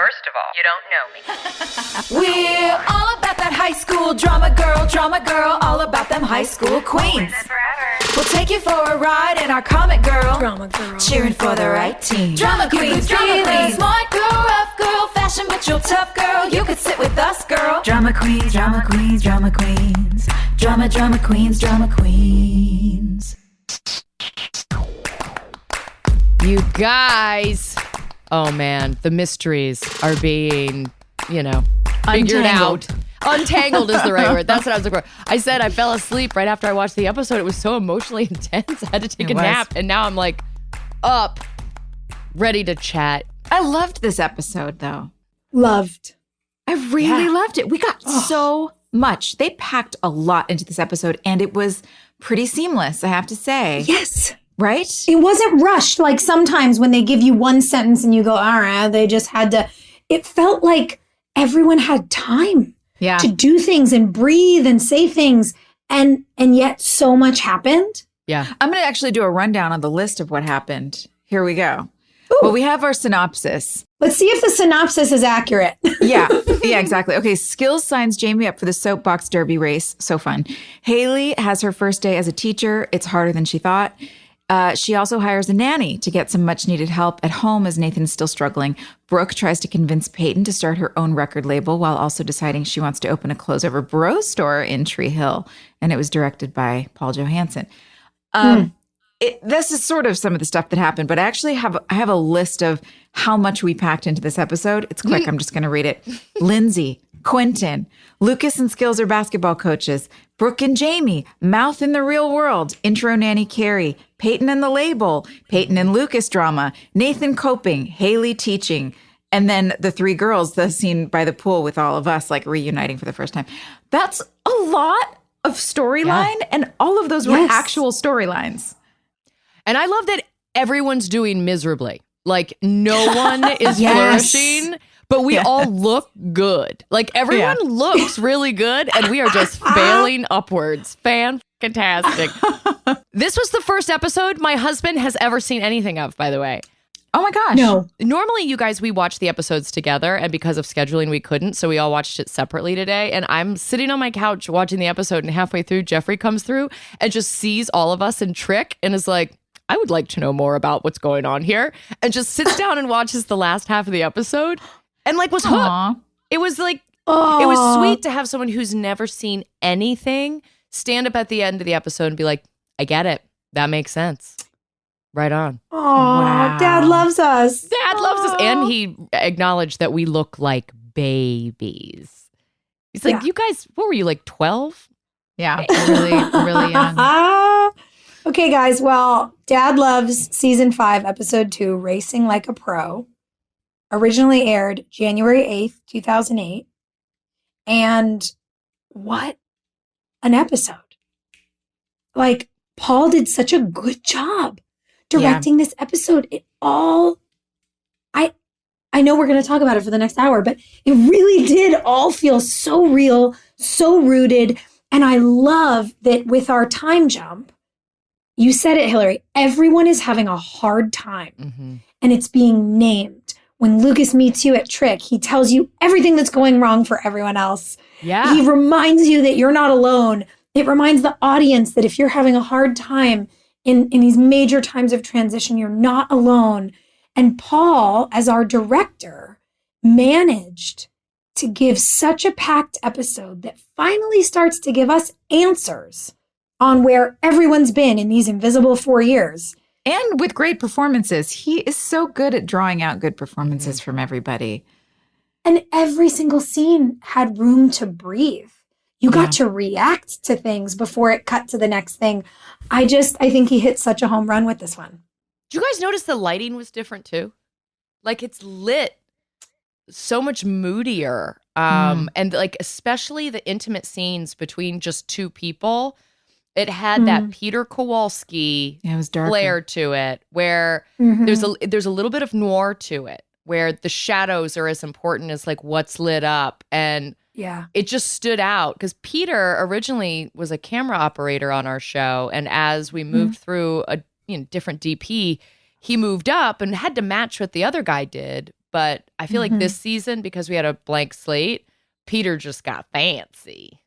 First of all, you don't know me. We're all about that high school drama girl, all about them high school queens. We'll take you for a ride in our comic girl, cheering for the right team. Drama queens, smart girl, rough girl, fashion but you're tough girl. You could sit with us, girl. Drama queens, drama queens, drama queens, drama queens, drama queens. You guys, oh man, the mysteries are being, figured out. Untangled is the right word. That's what I was looking for. I said I fell asleep right after I watched the episode. It was so emotionally intense. I had to take a nap, and now I'm like up, ready to chat. I loved this episode, though. Loved. I really loved it. We got so much. They packed a lot into this episode, and it was pretty seamless, I have to say. Yes. Right? It wasn't rushed like sometimes when they give you one sentence and you go, all right, they just had to. It felt like everyone had time to do things and breathe and say things. And yet so much happened. Yeah. I'm going to actually do a rundown on the list of what happened. Here we go. Ooh. Well, we have our synopsis. Let's see if the synopsis is accurate. Yeah, exactly. Okay, Skills signs Jamie up for the soapbox derby race. So fun. Haley has her first day as a teacher. It's harder than she thought. She also hires a nanny to get some much needed help at home as Nathan's still struggling. Brooke tries to convince Peyton to start her own record label while also deciding she wants to open a clothes over bro store in Tree Hill. And it was directed by Paul Johansson. This is sort of some of the stuff that happened, but I actually have a list of how much we packed into this episode. It's quick. I'm just going to read it. Lindsay, Quentin, Lucas and Skills are basketball coaches. Brooke and Jamie, Mouth in the Real World, Intro Nanny Carrie, Peyton and the Label, Peyton and Lucas drama, Nathan coping, Haley teaching, and then the three girls, the scene by the pool with all of us like reuniting for the first time. That's a lot of storyline, and all of those were actual storylines. And I love that everyone's doing miserably. Like no one is flourishing. But we all look good. Like everyone looks really good, and we are just failing upwards. Fantastic. This was the first episode my husband has ever seen anything of, by the way. Oh my gosh. No. Normally, you guys, we watch the episodes together, and because of scheduling, we couldn't. So we all watched it separately today. And I'm sitting on my couch watching the episode, and halfway through, Jeffrey comes through and just sees all of us in Trick and is like, I would like to know more about what's going on here. And just sits down and watches the last half of the episode. And like was hooked. It was like, it was sweet to have someone who's never seen anything stand up at the end of the episode and be like, I get it. That makes sense. Right on. Oh, wow. Dad loves us. Dad loves us. And he acknowledged that we look like babies. He's like, you guys, what were you, like 12? Yeah, really young. Okay, guys. Well, Dad loves season 5, episode 2, Racing Like a Pro. Originally aired January 8th, 2008. And what an episode. Like, Paul did such a good job directing this episode. It all, I know we're going to talk about it for the next hour, but it really did all feel so real, so rooted. And I love that with our time jump, you said it, Hilarie, everyone is having a hard time and it's being named. When Lucas meets you at Trick, he tells you everything that's going wrong for everyone else. Yeah. He reminds you that you're not alone. It reminds the audience that if you're having a hard time in these major times of transition, you're not alone. And Paul, as our director, managed to give such a packed episode that finally starts to give us answers on where everyone's been in these invisible 4 years. And with great performances. He is so good at drawing out good performances from everybody. And every single scene had room to breathe. You got to react to things before it cut to the next thing. I think he hit such a home run with this one. Did you guys notice the lighting was different too? Like it's lit so much moodier. And like especially the intimate scenes between just two people. It had that Peter Kowalski flair to it, where there's a little bit of noir to it, where the shadows are as important as like what's lit up, and it just stood out because Peter originally was a camera operator on our show, and as we moved through a different DP, he moved up and had to match what the other guy did, but I feel like this season, because we had a blank slate, Peter just got fancy.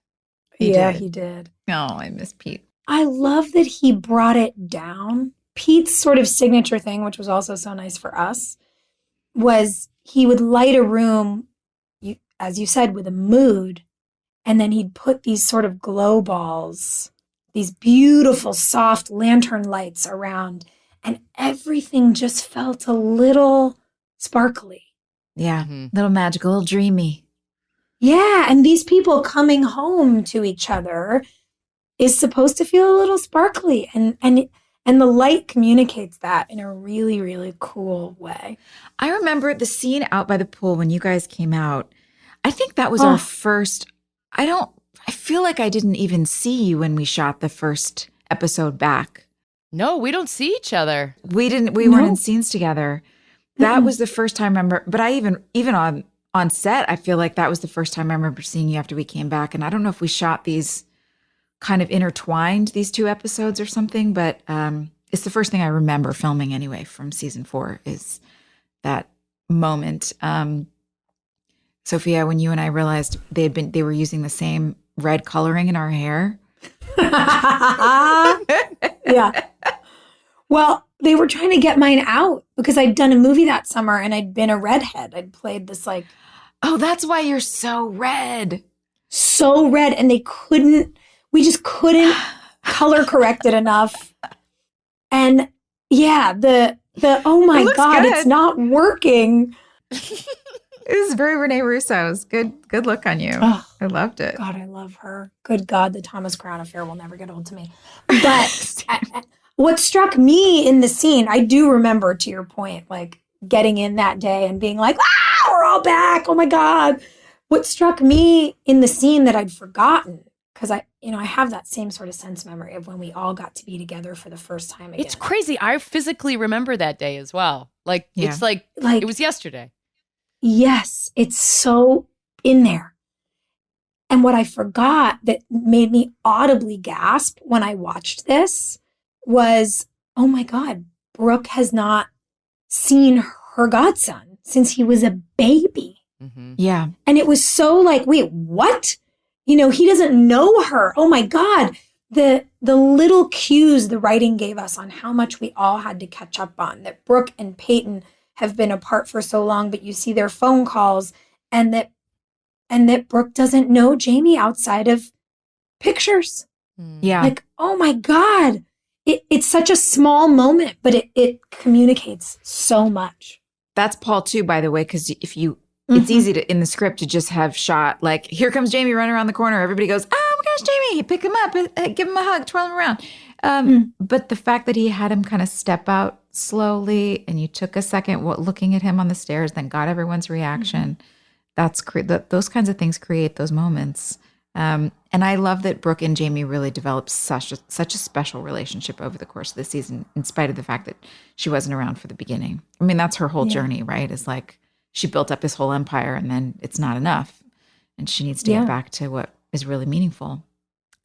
He did. Oh, I miss Pete. I love that he brought it down. Pete's sort of signature thing, which was also so nice for us, was he would light a room, as you said, with a mood, and then he'd put these sort of glow balls, these beautiful, soft lantern lights around, and everything just felt a little sparkly. Yeah, little magical, little dreamy. Yeah, and these people coming home to each other is supposed to feel a little sparkly, and the light communicates that in a really, really cool way. I remember the scene out by the pool when you guys came out. I think that was our first. I feel like I didn't even see you when we shot the first episode back. No, we don't see each other. We weren't in scenes together. That was the first time I remember, but I even on set, I feel like that was the first time I remember seeing you after we came back. And I don't know if we shot these kind of intertwined, these two episodes or something, but it's the first thing I remember filming anyway from season 4 is that moment. Sophia, when you and I realized they were using the same red coloring in our hair. Yeah. Well, they were trying to get mine out because I'd done a movie that summer and I'd been a redhead. I'd played this like... Oh, that's why you're so red. So red. And we just couldn't color correct it enough. And yeah, oh my God, good. it's not working. It was very Renee Russo's. Good look on you. Oh, I loved it. God, I love her. Good God, the Thomas Crown affair will never get old to me. But what struck me in the scene, I do remember, to your point, like getting in that day and being like, we're all back. Oh my God. What struck me in the scene that I'd forgotten, because I have that same sort of sense memory of when we all got to be together for the first time again. It's crazy. I physically remember that day as well. Like, it's like it was yesterday. Yes, it's so in there. And what I forgot that made me audibly gasp when I watched this was, oh my God, Brooke has not seen her godson since he was a baby. Mm-hmm. Yeah. And it was so like, wait, what? He doesn't know her. Oh my God. The little cues the writing gave us on how much we all had to catch up on, that Brooke and Peyton have been apart for so long, but you see their phone calls, and that Brooke doesn't know Jamie outside of pictures. Yeah. Like, oh my God. It's such a small moment, but it communicates so much. That's Paul too, by the way, because it's easy to in the script to just have shot like, here comes Jamie running around the corner. Everybody goes, oh my gosh, Jamie, pick him up, give him a hug, twirl him around. But the fact that he had him kind of step out slowly and you took a second looking at him on the stairs, then got everyone's reaction. Those kinds of things create those moments. And I love that Brooke and Jamie really developed such a special relationship over the course of the season, in spite of the fact that she wasn't around for the beginning. I mean, that's her whole journey, right? Is like she built up this whole empire and then it's not enough. And she needs to get back to what is really meaningful.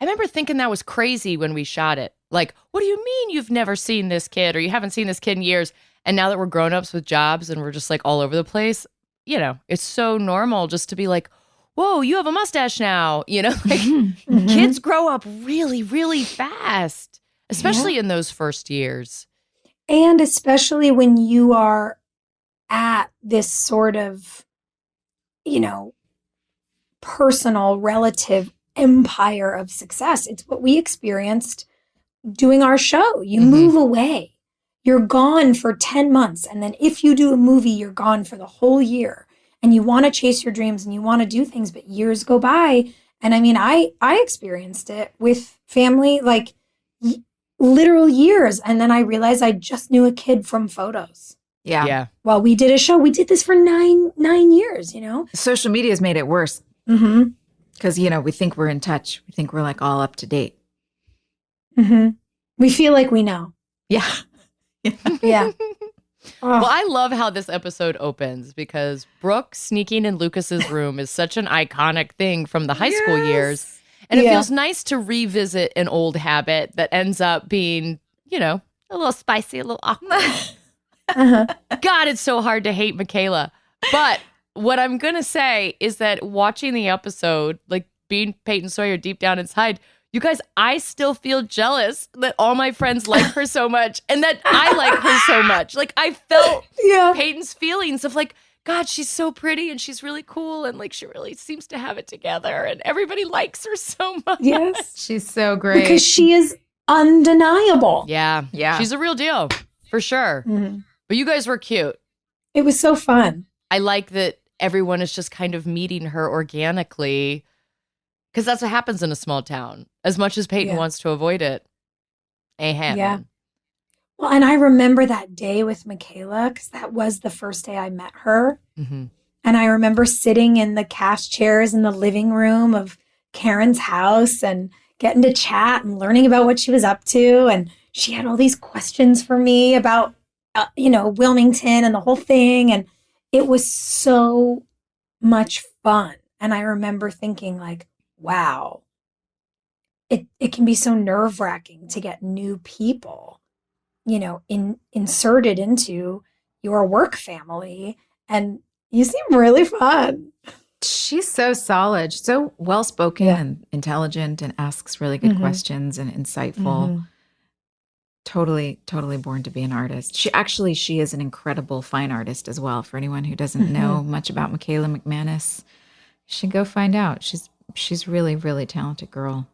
I remember thinking that was crazy when we shot it. Like, what do you mean you've never seen this kid or you haven't seen this kid in years? And now that we're grown-ups with jobs and we're just like all over the place, it's so normal just to be like, whoa, you have a mustache now. Like kids grow up really, really fast, especially in those first years. And especially when you are at this sort of, personal, relative empire of success. It's what we experienced doing our show. You move away. You're gone for 10 months. And then if you do a movie, you're gone for the whole year. And you want to chase your dreams and you want to do things, but years go by. And I mean, I experienced it with family, like literal years. And then I realized I just knew a kid from photos. Yeah. Well, we did a show. We did this for nine years, Social media has made it worse. Mm-hmm. Because, we think we're in touch. We think we're like all up to date. Mm-hmm. We feel like we know. Yeah. Yeah. Well, I love how this episode opens because Brooke sneaking in Lucas's room is such an iconic thing from the high school years. And it feels nice to revisit an old habit that ends up being, a little spicy, a little awkward. God, it's so hard to hate Michaela. But what I'm going to say is that watching the episode, like being Peyton Sawyer deep down inside, you guys, I still feel jealous that all my friends like her so much and that I like her so much. Like I felt Peyton's feelings of like, God, she's so pretty and she's really cool and like she really seems to have it together and everybody likes her so much. Yes. She's so great. Because she is undeniable. Yeah. She's a real deal for sure. Mm-hmm. But you guys were cute. It was so fun. I like that everyone is just kind of meeting her organically because that's what happens in a small town. As much as Peyton wants to avoid it, ain't happening. Yeah. Well, and I remember that day with Michaela because that was the first day I met her. Mm-hmm. And I remember sitting in the cast chairs in the living room of Karen's house and getting to chat and learning about what she was up to. And she had all these questions for me about, Wilmington and the whole thing. And it was so much fun. And I remember thinking like, wow, it can be so nerve-wracking to get new people, inserted into your work family. And you seem really fun. She's so solid, so well-spoken and intelligent and asks really good questions and insightful. Totally born to be an artist. She is an incredible fine artist as well. For anyone who doesn't know much about Michaela McManus, you should go find out. She's really, really talented girl.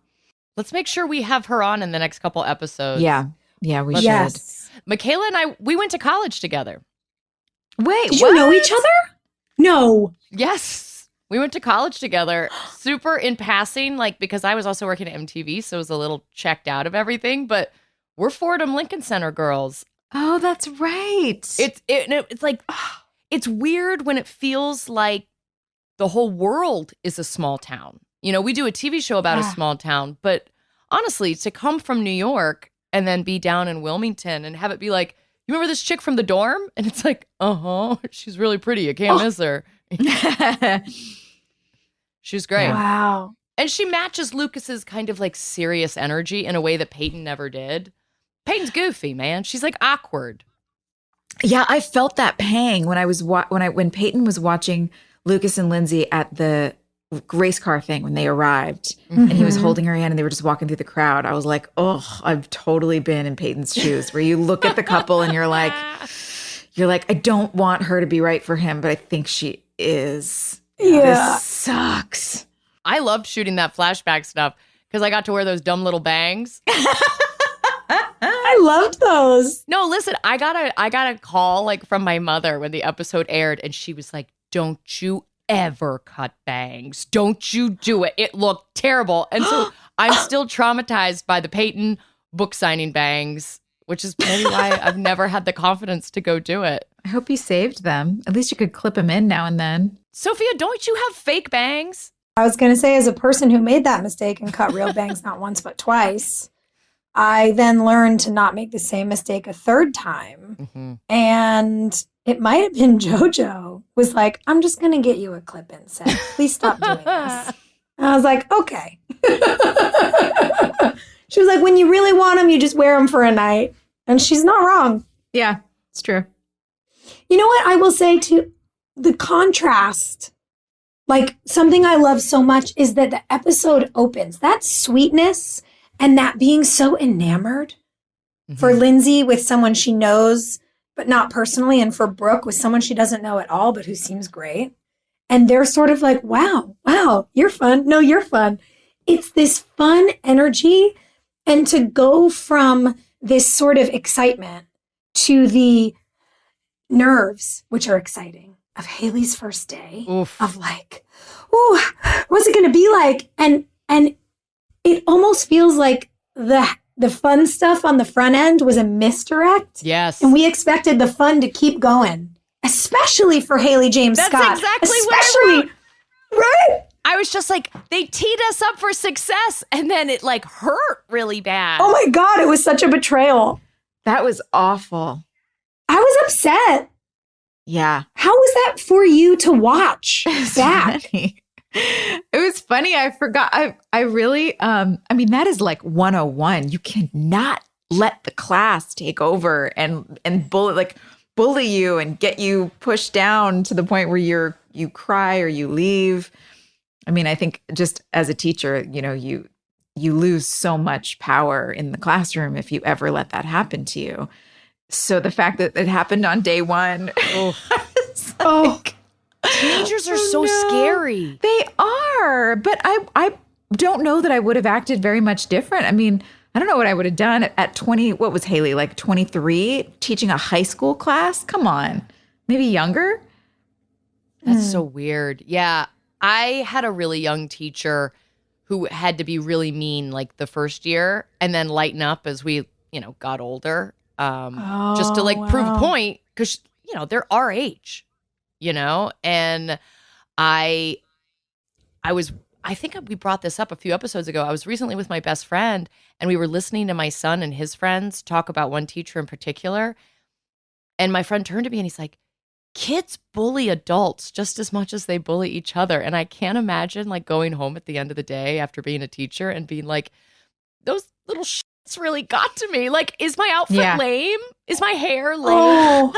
Let's make sure we have her on in the next couple episodes. Yeah, we should. Michaela and I, we went to college together. Wait, did you know each other? No. Yes. We went to college together, super in passing, like because I was also working at MTV, so it was a little checked out of everything, but we're Fordham Lincoln Center girls. Oh, that's right. It's like, it's weird when it feels like the whole world is a small town. We do a TV show about a small town, but honestly, to come from New York and then be down in Wilmington and have it be like, you remember this chick from the dorm? And it's like, she's really pretty. You can't miss her. She's great. Wow. And she matches Lucas's kind of like serious energy in a way that Peyton never did. Peyton's goofy, man. She's like awkward. Yeah, I felt that pang when Peyton was watching Lucas and Lindsay at the race car thing when they arrived and he was holding her hand and they were just walking through the crowd. I was like, oh, I've totally been in Peyton's shoes where you look at the couple and you're like, I don't want her to be right for him, but I think she is. Yeah. This sucks. I loved shooting that flashback stuff because I got to wear those dumb little bangs. I loved those. No, listen, I got a call like from my mother when the episode aired and she was like, don't you ever cut bangs. Don't you do it. It looked terrible. And so I'm still traumatized by the Peyton book signing bangs, which is maybe why I've never had the confidence to go do it. I hope you saved them. At least you could clip them in now and then. Sophia, don't you have fake bangs? I was going to say, as a person who made that mistake and cut real bangs not once but twice, I then learned to not make the same mistake a third time. And it might have been JoJo was like, I'm just going to get you a clip-in set. Please stop doing this. And I was like, okay. She was like, when you really want them, you just wear them for a night. And she's not wrong. Yeah, it's true. You know what I will say to the contrast, like something I love so much is that the episode opens, that sweetness and that being so enamored for Lindsay with someone she knows, but not personally. And for Brooke with someone she doesn't know at all, but who seems great. And they're sort of like, wow, you're fun. No, you're fun. It's this fun energy. And to go from this sort of excitement to the nerves, which are exciting, of Haley's first day, of like, ooh, what's it going to be like? And it almost feels like the fun stuff on the front end was a misdirect. Yes. And we expected the fun to keep going, especially for Haley James Scott. That's exactly what I wrote. Right? I was just like, they teed us up for success and then it like hurt really bad. Oh my God, it was such a betrayal. That was awful. I was upset. Yeah. How was that for you to watch back? Funny. It was funny. I forgot. I really, that is like 101. You cannot let the class take over and bullet. Like bully you and get you pushed down to the point where you cry or you leave. I mean, I think just as a teacher, you lose so much power in the classroom if you ever let that happen to you. So the fact that it happened on day one, teenagers are so scary. They are, but I don't know that I would have acted very much different. I mean, I don't know what I would have done at 20. What was Haley, like 23, teaching a high school class? Come on, maybe younger. That's so weird. Yeah. I had a really young teacher who had to be really mean like the first year and then lighten up as we, got older, just to like prove a point because, they're our age, and I think we brought this up a few episodes ago. I was recently with my best friend and we were listening to my son and his friends talk about one teacher in particular. And my friend turned to me and he's like, kids bully adults just as much as they bully each other. And I can't imagine like going home at the end of the day after being a teacher and being like, those little shits really got to me. Like, is my outfit lame? Is my hair lame?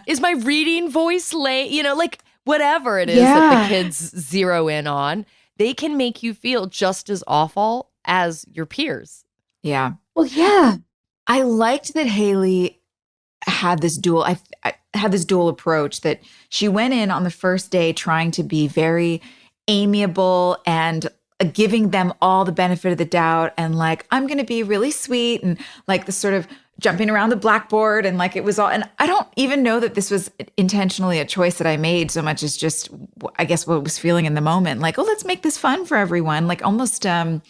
Is my reading voice lame? Like whatever it is that the kids zero in on, they can make you feel just as awful as your peers. Yeah. Well, yeah. I liked that Haley had this dual approach, that she went in on the first day trying to be very amiable and giving them all the benefit of the doubt and like, I'm going to be really sweet and like the sort of jumping around the blackboard and like it was all, and I don't even know that this was intentionally a choice that I made so much as just, I guess, what I was feeling in the moment. Like, oh, let's make this fun for everyone. Like almost the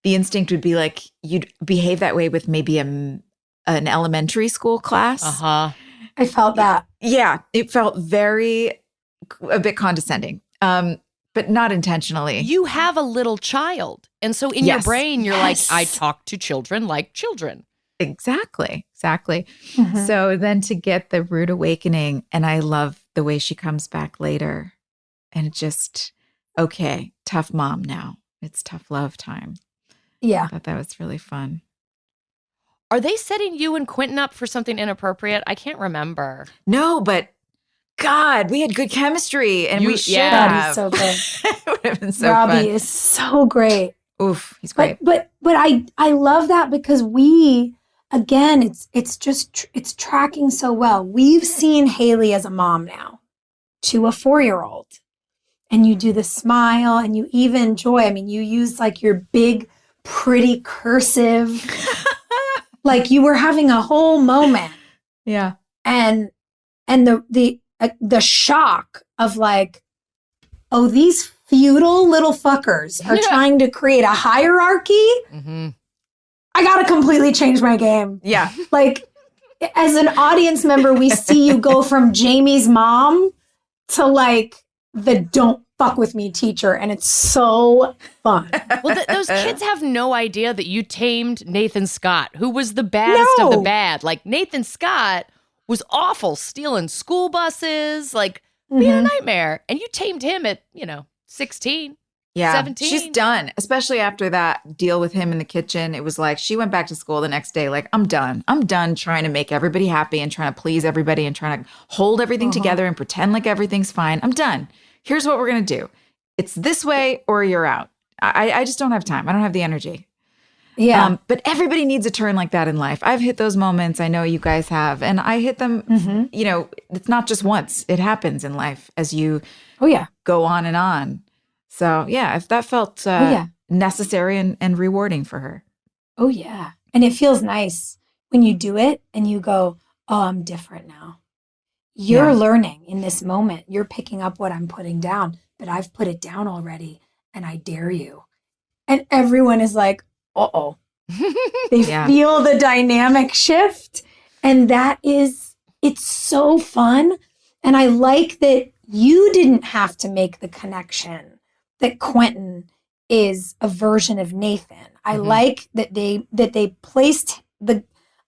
instinct would be like, you'd behave that way with maybe an elementary school class. Uh-huh. I felt that. Yeah, it felt a bit condescending, but not intentionally. You have a little child. And so in your brain, you're like, I talk to children like children. Exactly. Mm-hmm. So then to get the rude awakening, and I love the way she comes back later and just, okay, tough mom now. It's tough love time. Yeah. I thought that was really fun. Are they setting you and Quentin up for something inappropriate? I can't remember. No, but God, we had good chemistry and we should Robbie's have. so good. It would have been so Robbie fun. is so great. Oof, he's great. But I love that because we, again, it's tracking so well. We've seen Haley as a mom now to a 4-year-old, and you do the smile and you even joy. I mean, you use like your big, pretty cursive, like you were having a whole moment. Yeah. And the shock of like, oh, these feudal little fuckers are trying to create a hierarchy. Mm-hmm. I got to completely change my game. Yeah. Like, as an audience member, we see you go from Jamie's mom to like the don't fuck with me teacher. And it's so fun. Well, those kids have no idea that you tamed Nathan Scott, who was the baddest of the bad. Like, Nathan Scott was awful, stealing school buses, like being a nightmare. And you tamed him at, 16. Yeah, 17. She's done, especially after that deal with him in the kitchen. It was like she went back to school the next day like, I'm done. I'm done trying to make everybody happy and trying to please everybody and trying to hold everything together and pretend like everything's fine. I'm done. Here's what we're going to do. It's this way or you're out. I just don't have time. I don't have the energy. Yeah. But everybody needs a turn like that in life. I've hit those moments. I know you guys have. And I hit them, it's not just once. It happens in life as you go on and on. So, yeah, if that felt necessary and rewarding for her. Oh, yeah. And it feels nice when you do it and you go, oh, I'm different now. You're learning in this moment. You're picking up what I'm putting down, but I've put it down already and I dare you. And everyone is like, uh-oh. They feel the dynamic shift. And it's so fun. And I like that you didn't have to make the connection that Quentin is a version of Nathan. I like that they placed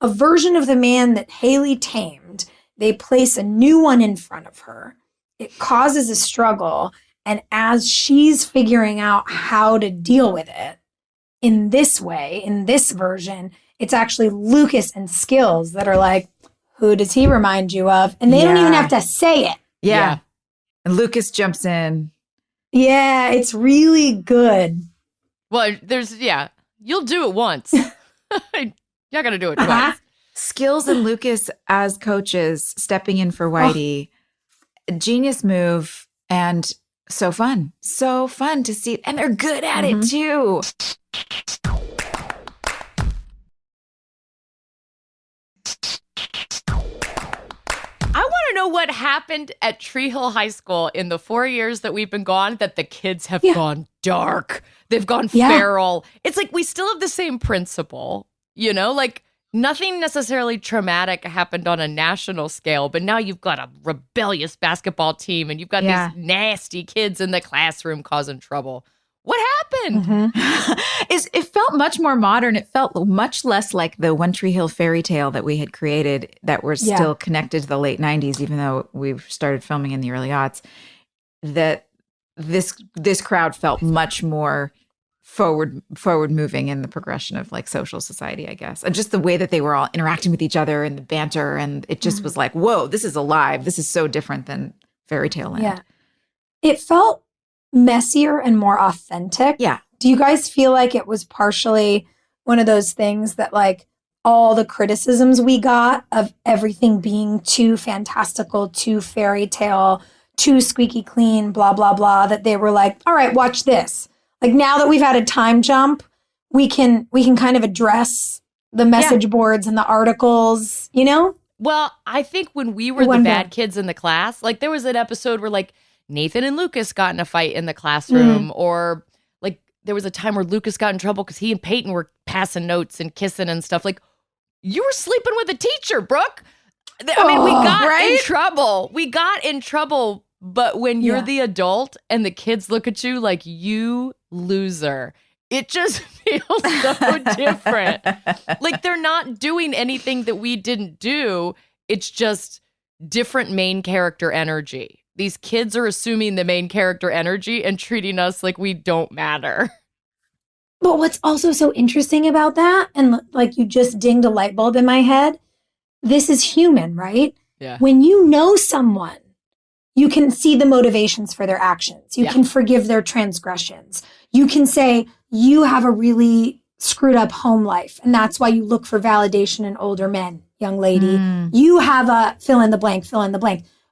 a version of the man that Haley tamed. They place a new one in front of her. It causes a struggle. And as she's figuring out how to deal with it in this way, in this version, it's actually Lucas and Skills that are like, Who does he remind you of? And they don't even have to say it. Yeah. And Lucas jumps in. Yeah, it's really good. Well, you'll do it once. You're not going to do it twice. Skills and Lucas as coaches stepping in for Whitey. Genius move and so fun. So fun to see. And they're good at it too. I want to know what happened at Tree Hill High School in the 4 years that we've been gone, that the kids have gone dark. They've gone feral. It's like we still have the same principle, like nothing necessarily traumatic happened on a national scale, but now you've got a rebellious basketball team and you've got these nasty kids in the classroom causing trouble. What happened? It felt much more modern. It felt much less like the One Tree Hill fairy tale that we had created that were still connected to the late 90s, even though we've started filming in the early aughts. That this crowd felt much more forward moving in the progression of like social society, I guess. And just the way that they were all interacting with each other and the banter. And it just was like, whoa, this is alive. This is so different than fairy tale land. Yeah. It felt messier and more authentic. Yeah. Do you guys feel like it was partially one of those things that like all the criticisms we got of everything being too fantastical, too fairy tale, too squeaky clean, blah, blah, blah, that they were like, all right, watch this. Like now that we've had a time jump, we can kind of address the message boards and the articles, Well, I think when we were the bad kids in the class, like there was an episode where like Nathan and Lucas got in a fight in the classroom, or like there was a time where Lucas got in trouble because he and Peyton were passing notes and kissing and stuff. Like you were sleeping with a teacher, Brooke. I mean, we got in trouble. We got in trouble. But when you're the adult and the kids look at you like you loser, it just feels so different. Like they're not doing anything that we didn't do. It's just different main character energy. These kids are assuming the main character energy and treating us like we don't matter. But what's also so interesting about that, and like you just dinged a light bulb in my head, this is human, right? Yeah. When you know someone, you can see the motivations for their actions. You can forgive their transgressions. You can say, you have a really screwed up home life, and that's why you look for validation in older men, young lady. You have a fill in the blank.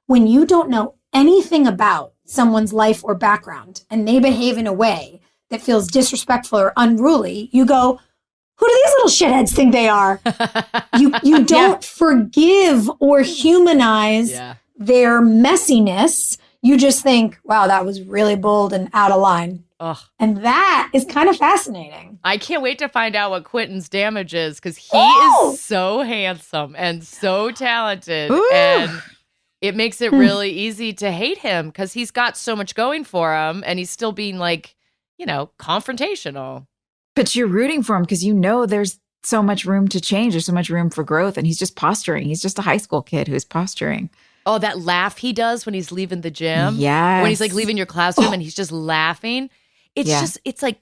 When you don't know anything about someone's life or background, and they behave in a way that feels disrespectful or unruly, you go, who do these little shitheads think they are? You don't forgive or humanize their messiness. You just think, wow, that was really bold and out of line. Ugh. And that is kind of fascinating. I can't wait to find out what Quentin's damage is, because he is so handsome and so talented. Ooh. And it makes it really easy to hate him because he's got so much going for him and he's still being like, confrontational. But you're rooting for him because there's so much room to change. There's so much room for growth. And he's just posturing. He's just a high school kid who's posturing. Oh, that laugh he does when he's leaving the gym. Yes. When he's like leaving your classroom and he's just laughing. It's like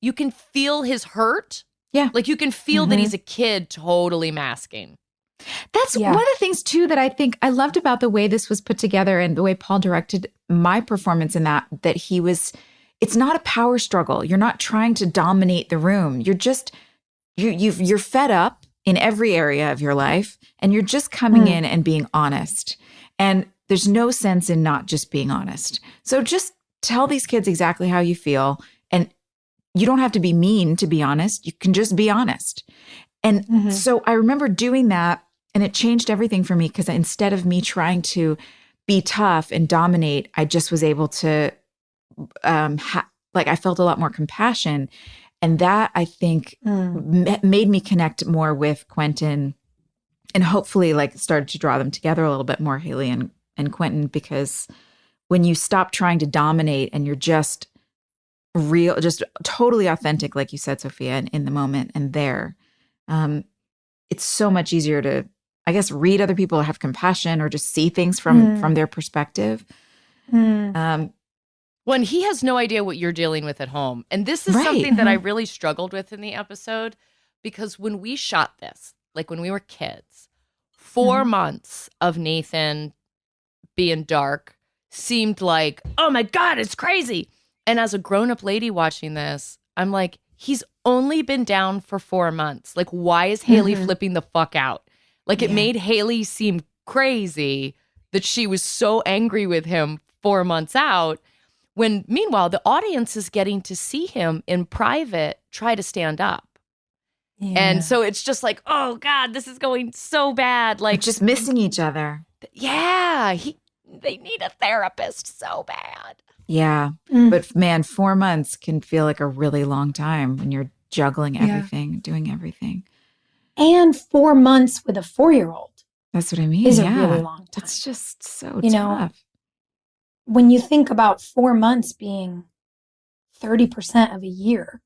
you can feel his hurt. Yeah. Like you can feel that he's a kid totally masking. That's one of the things too that I think I loved about the way this was put together and the way Paul directed my performance in that it's not a power struggle. You're not trying to dominate the room. You're just, you're fed up in every area of your life and you're just coming in and being honest. And there's no sense in not just being honest. So just tell these kids exactly how you feel. And you don't have to be mean to be honest. You can just be honest. And so I remember doing that and it changed everything for me because instead of me trying to be tough and dominate, I just was able to, I felt a lot more compassion. And that I think made me connect more with Quentin and hopefully started to draw them together a little bit more, Haley and Quentin, because when you stop trying to dominate and you're just real, just totally authentic, like you said, Sophia, in the moment and there, it's so much easier to, I guess, read other people, have compassion, or just see things from their perspective. When he has no idea what you're dealing with at home. And this is something that I really struggled with in the episode, because when we shot this, like when we were kids, 4 months of Nathan being dark seemed like, oh my God, it's crazy. And as a grown-up lady watching this, I'm like, he's only been down for 4 months. Like, why is Haley flipping the fuck out? Like, it made Haley seem crazy that she was so angry with him 4 months out, when meanwhile, the audience is getting to see him in private try to stand up. Yeah. And so it's just like, oh God, this is going so bad. Like, just missing each other. Yeah. They need a therapist so bad. Yeah. But man, 4 months can feel like a really long time when you're juggling everything, doing everything. And 4 months with a 4-year-old. That's what I mean. Is a really long time. It's just so you tough. Know, when you think about 4 months being 30% of a year,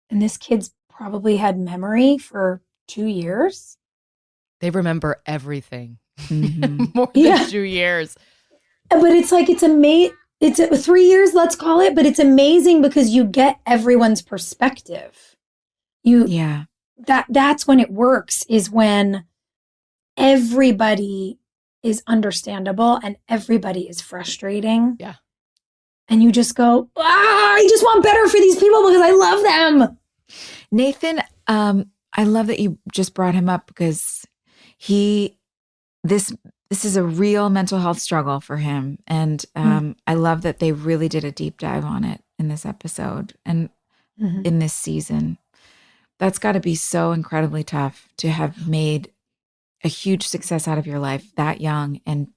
and this kid's probably had memory for 2 years. They remember everything. Mm-hmm. More than 2 years. But it's like, it's amazing. It's 3 years, let's call it, but it's amazing because you get everyone's perspective. That's when it works, is when everybody is understandable and everybody is frustrating. Yeah. And you just go, I just want better for these people because I love them. Nathan, I love that you just brought him up, because this is a real mental health struggle for him. And I love that they really did a deep dive on it in this episode and in this season. That's got to be so incredibly tough to have made a huge success out of your life that young and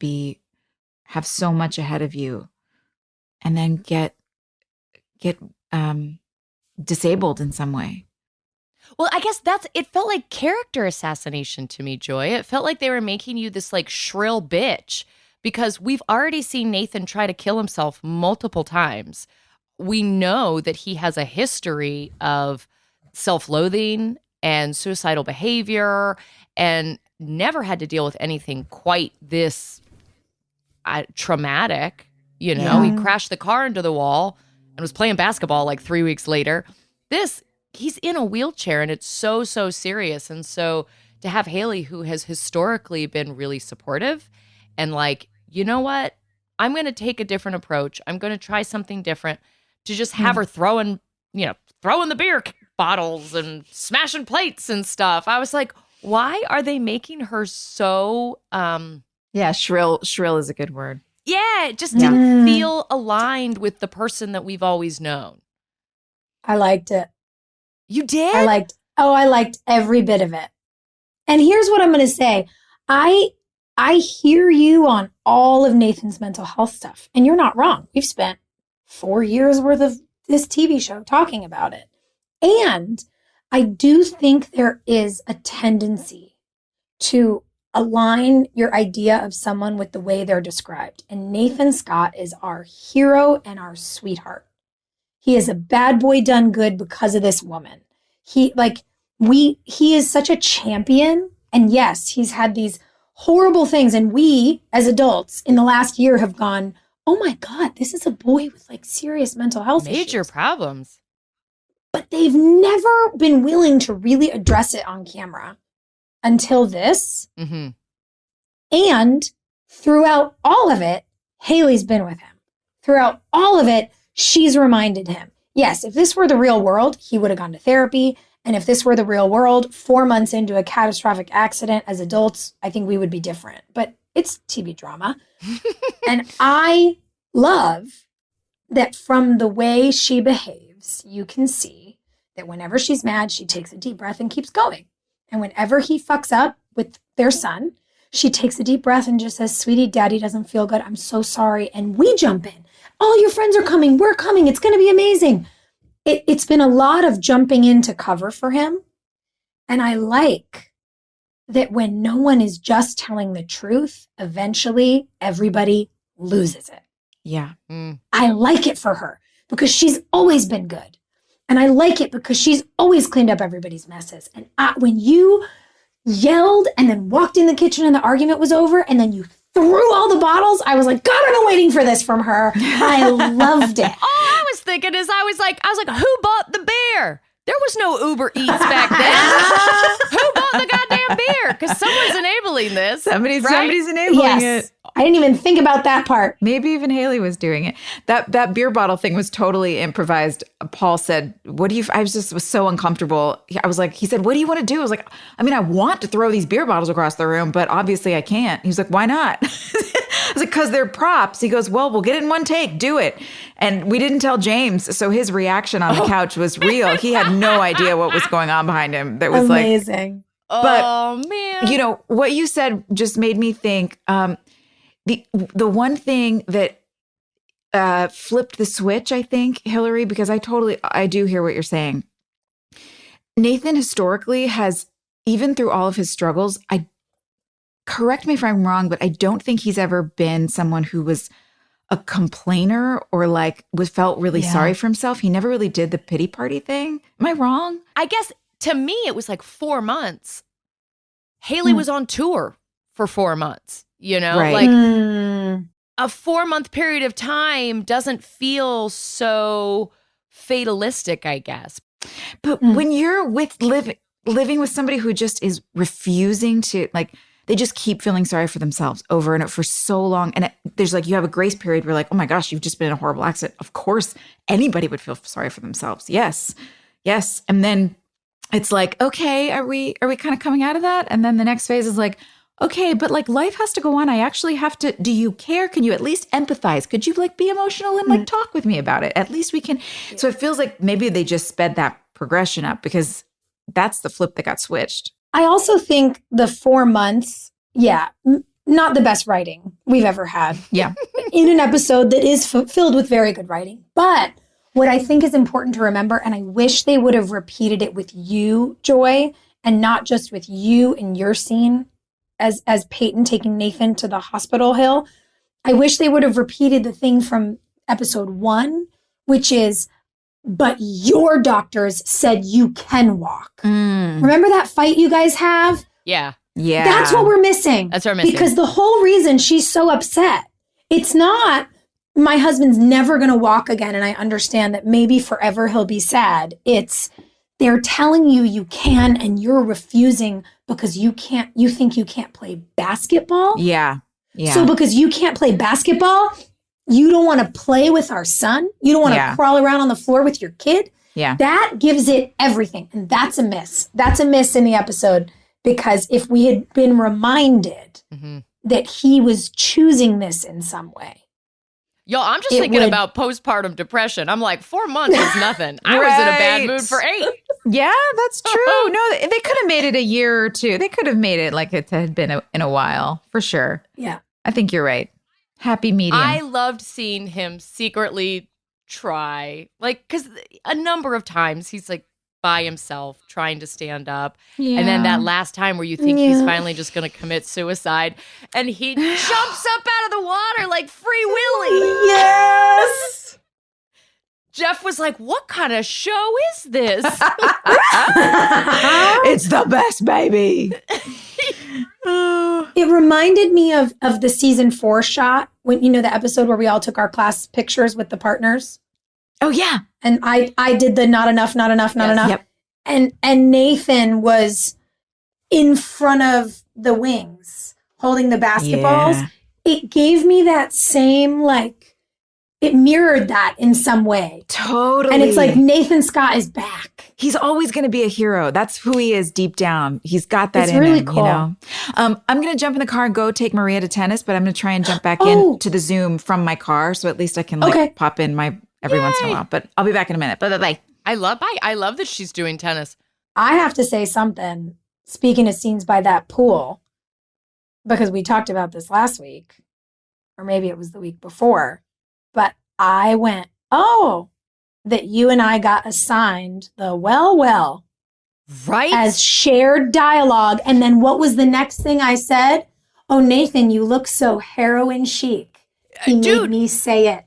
have so much ahead of you, and then get disabled in some way. Well, I guess it felt like character assassination to me, Joy. It felt like they were making you this like shrill bitch, because we've already seen Nathan try to kill himself multiple times. We know that he has a history of self-loathing and suicidal behavior, and never had to deal with anything quite this traumatic. You know, he crashed the car into the wall and was playing basketball like 3 weeks later. He's in a wheelchair, and it's so, so serious. And so to have Haley, who has historically been really supportive and like, you know what, I'm going to take a different approach. I'm going to try something different, to just have her throwing the beer bottles and smashing plates and stuff. I was like, why are they making her so shrill is a good word. Yeah, it just didn't feel aligned with the person that we've always known. I liked it. You did? I liked every bit of it. And here's what I'm going to say. I hear you on all of Nathan's mental health stuff, and you're not wrong. We've spent 4 years worth of this TV show talking about it. And I do think there is a tendency to align your idea of someone with the way they're described. And Nathan Scott is our hero and our sweetheart. He is a bad boy done good because of this woman. He is such a champion. And yes, he's had these horrible things. And we, as adults, in the last year have gone, oh my God, this is a boy with like serious mental health issues. Major problems. But they've never been willing to really address it on camera until this. Mm-hmm. And throughout all of it, Haley's been with him. Throughout all of it, she's reminded him. Yes, if this were the real world, he would have gone to therapy. And if this were the real world, 4 months into a catastrophic accident as adults, I think we would be different. But it's TV drama. And I love that from the way she behaves, you can see that whenever she's mad, she takes a deep breath and keeps going. And whenever he fucks up with their son, she takes a deep breath and just says, sweetie, daddy doesn't feel good. I'm so sorry. And we jump in. All your friends are coming. We're coming. It's going to be amazing. It's been a lot of jumping in to cover for him. And I like that when no one is just telling the truth, eventually everybody loses it. Yeah. I like it for her because she's always been good. And I like it because she's always cleaned up everybody's messes. And when you yelled and then walked in the kitchen and the argument was over and then you threw all the bottles, I was like, God, I've been waiting for this from her. I loved it. All I was thinking is I was like, who bought the beer? There was no Uber Eats back then. Who bought the goddamn beer? Because someone's enabling this. Somebody's enabling Yes. it. I didn't even think about that part. Maybe even Haley was doing it. That beer bottle thing was totally improvised. Paul said, "What do you?" I was so uncomfortable. I was like, he said, "What do you want to do?" I was like, "I mean, I want to throw these beer bottles across the room, but obviously I can't." He was like, "Why not?" I was like, "Because they're props." He goes, "Well, we'll get it in one take. Do it." And we didn't tell James, so his reaction on the couch was real. He had no idea what was going on behind him. That was amazing. Oh man! You know what you said just made me think. The one thing that flipped the switch, I think, Hilarie, because I do hear what you're saying. Nathan historically has, even through all of his struggles, correct me if I'm wrong, but I don't think he's ever been someone who was a complainer or felt really sorry for himself. He never really did the pity party thing. Am I wrong? I guess to me, it was like 4 months. Haley was on tour for 4 months. You know, Right. A 4-month period of time doesn't feel so fatalistic, I guess. But when you're living with somebody who just is refusing to, they just keep feeling sorry for themselves over and over for so long. And there's you have a grace period where oh my gosh, you've just been in a horrible accident. Of course, anybody would feel sorry for themselves. Yes. Yes. And then it's okay, are we kind of coming out of that? And then the next phase is okay, but life has to go on. I actually have to, do you care? Can you at least empathize? Could you be emotional and talk with me about it? At least we can. Yeah. So it feels like maybe they just sped that progression up because that's the flip that got switched. I also think the 4 months, not the best writing we've ever had. Yeah. In an episode that is filled with very good writing. But what I think is important to remember, and I wish they would have repeated it with you, Joy, and not just with you in your scene, as Peyton taking Nathan to the hospital hill, I wish they would have repeated the thing from episode 1, which is, but your doctors said you can walk. Remember that fight you guys have? Yeah. Yeah. That's what we're missing. That's what we're missing. Because the whole reason she's so upset, it's not, my husband's never going to walk again, and I understand that maybe forever he'll be sad. It's, they're telling you can, and you're refusing because you think you can't play basketball. Yeah. Yeah. So because you can't play basketball, you don't want to play with our son. You don't want to crawl around on the floor with your kid. Yeah. That gives it everything. And that's a miss. That's a miss in the episode, because if we had been reminded that he was choosing this in some way. Yo, I'm just thinking about postpartum depression. I'm 4 months is nothing. I was in a bad mood for 8. Yeah, that's true. No, they could have made it a year or two. They could have made it like it had been in a while, for sure. Yeah. I think you're right. Happy medium. I loved seeing him secretly try, because a number of times he's by himself trying to stand up. Yeah. And then that last time where you think he's finally just going to commit suicide, and he jumps up out of the water like Free Willy. Yes. Jeff was like, what kind of show is this? It's the best, baby. It reminded me of the season 4 shot, when, the episode where we all took our class pictures with the partners. Oh, yeah. And I did the not enough. Yep. And Nathan was in front of the wings holding the basketballs. Yeah. It gave me that same, it mirrored that in some way. Totally. And it's Nathan Scott is back. He's always going to be a hero. That's who he is deep down. He's got that in really him, cool. I'm going to jump in the car and go take Maria to tennis, but I'm going to try and jump back into the Zoom from my car, so at least I can pop in every once in a while. But I'll be back in a minute. Bye. I love that she's doing tennis. I have to say something, speaking of scenes by that pool, because we talked about this last week, or maybe it was the week before, but I went, that you and I got assigned the well, right, as shared dialogue. And then what was the next thing I said? Oh, Nathan, you look so heroin chic. He made me say it.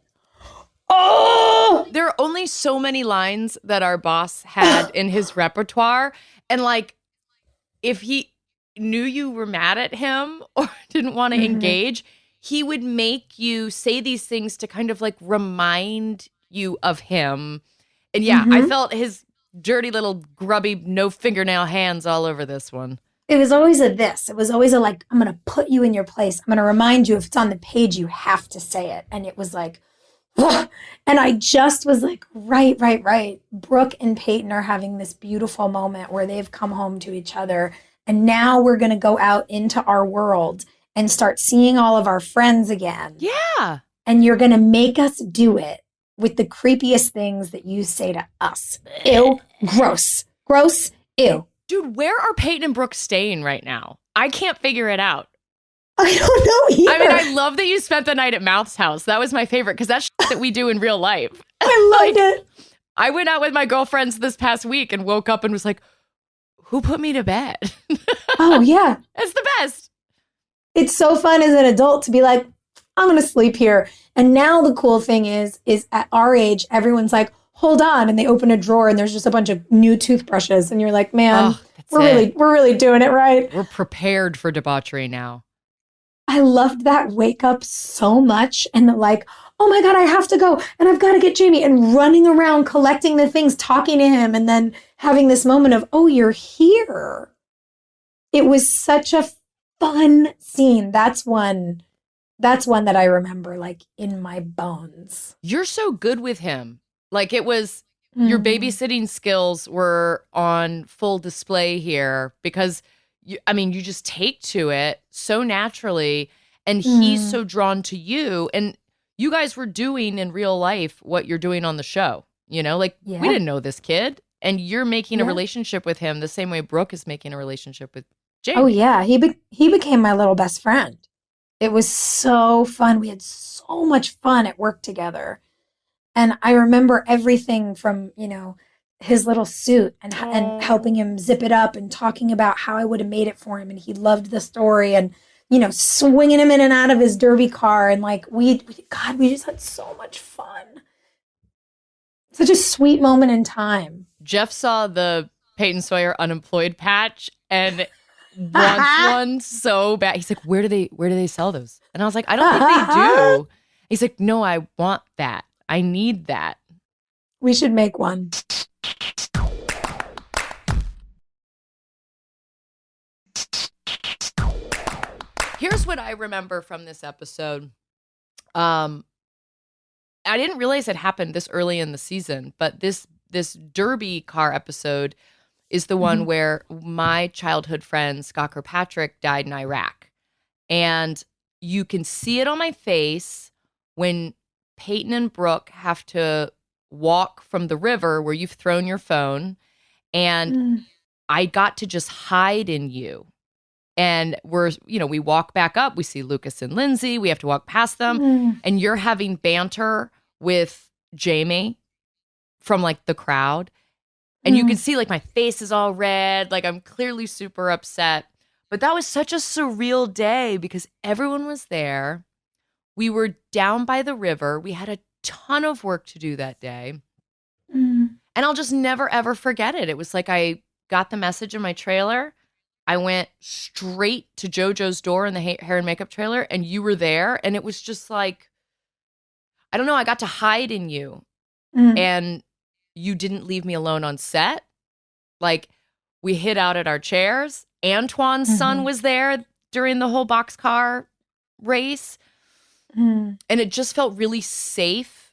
Oh, there are only so many lines that our boss had in his repertoire. And if he knew you were mad at him or didn't want to engage, he would make you say these things to kind of remind you of him. And I felt his dirty little grubby, no fingernail hands all over this one. It was always a this. It was always a like, I'm going to put you in your place. I'm going to remind you if it's on the page, you have to say it. And it was like, ugh. And I just was like, right. Brooke and Peyton are having this beautiful moment where they've come home to each other. And now we're going to go out into our world and start seeing all of our friends again. Yeah. And you're going to make us do it with the creepiest things that you say to us. Ew, gross, ew. Dude, where are Peyton and Brooke staying right now? I can't figure it out. I don't know either. I mean, I love that you spent the night at Mouth's house. That was my favorite because that's shit that we do in real life. I loved it. I went out with my girlfriends this past week and woke up and was like, who put me to bed? Oh, yeah. It's the best. It's so fun as an adult to be like, I'm going to sleep here. And now the cool thing is at our age, everyone's like, hold on. And they open a drawer and there's just a bunch of new toothbrushes. And you're like, man, we're really doing it right. We're prepared for debauchery now. I loved that wake up so much. And the like, oh my God, I have to go. And I've got to get Jamie. And running around, collecting the things, talking to him. And then having this moment of, oh, you're here. It was such a fun scene. That's one that I remember like in my bones. You're so good with him. Like it was, your babysitting skills were on full display here because you just take to it so naturally and he's so drawn to you. And you guys were doing in real life what you're doing on the show, we didn't know this kid and you're making a relationship with him the same way Brooke is making a relationship with Jamie. Oh yeah. He became my little best friend. It was so fun. We had so much fun at work together. And I remember everything from, his little suit and helping him zip it up and talking about how I would have made it for him. And he loved the story and, swinging him in and out of his derby car. And like, we just had so much fun. Such a sweet moment in time. Jeff saw the Peyton Sawyer unemployed patch and wants one so bad. He's like, where do they sell those? And I was like, I don't think they do. He's like, no, I want that. I need that. We should make one. Here's what I remember from this episode. I didn't realize it happened this early in the season, but this derby car episode is the one where my childhood friend Scott Kirkpatrick died in Iraq. And you can see it on my face when Peyton and Brooke have to walk from the river where you've thrown your phone. And I got to just hide in you. And we walk back up. We see Lucas and Lindsay. We have to walk past them. And you're having banter with Jamie from like the crowd. And you can see like my face is all red. Like I'm clearly super upset. But that was such a surreal day because everyone was there. We were down by the river. We had a ton of work to do that day. And I'll just never, ever forget it. It was like I got the message in my trailer. I went straight to JoJo's door in the hair and makeup trailer, and you were there. And it was just like, I don't know, I got to hide in you. And you didn't leave me alone on set. Like, we hid out at our chairs. Antoine's son was there during the whole boxcar race. And it just felt really safe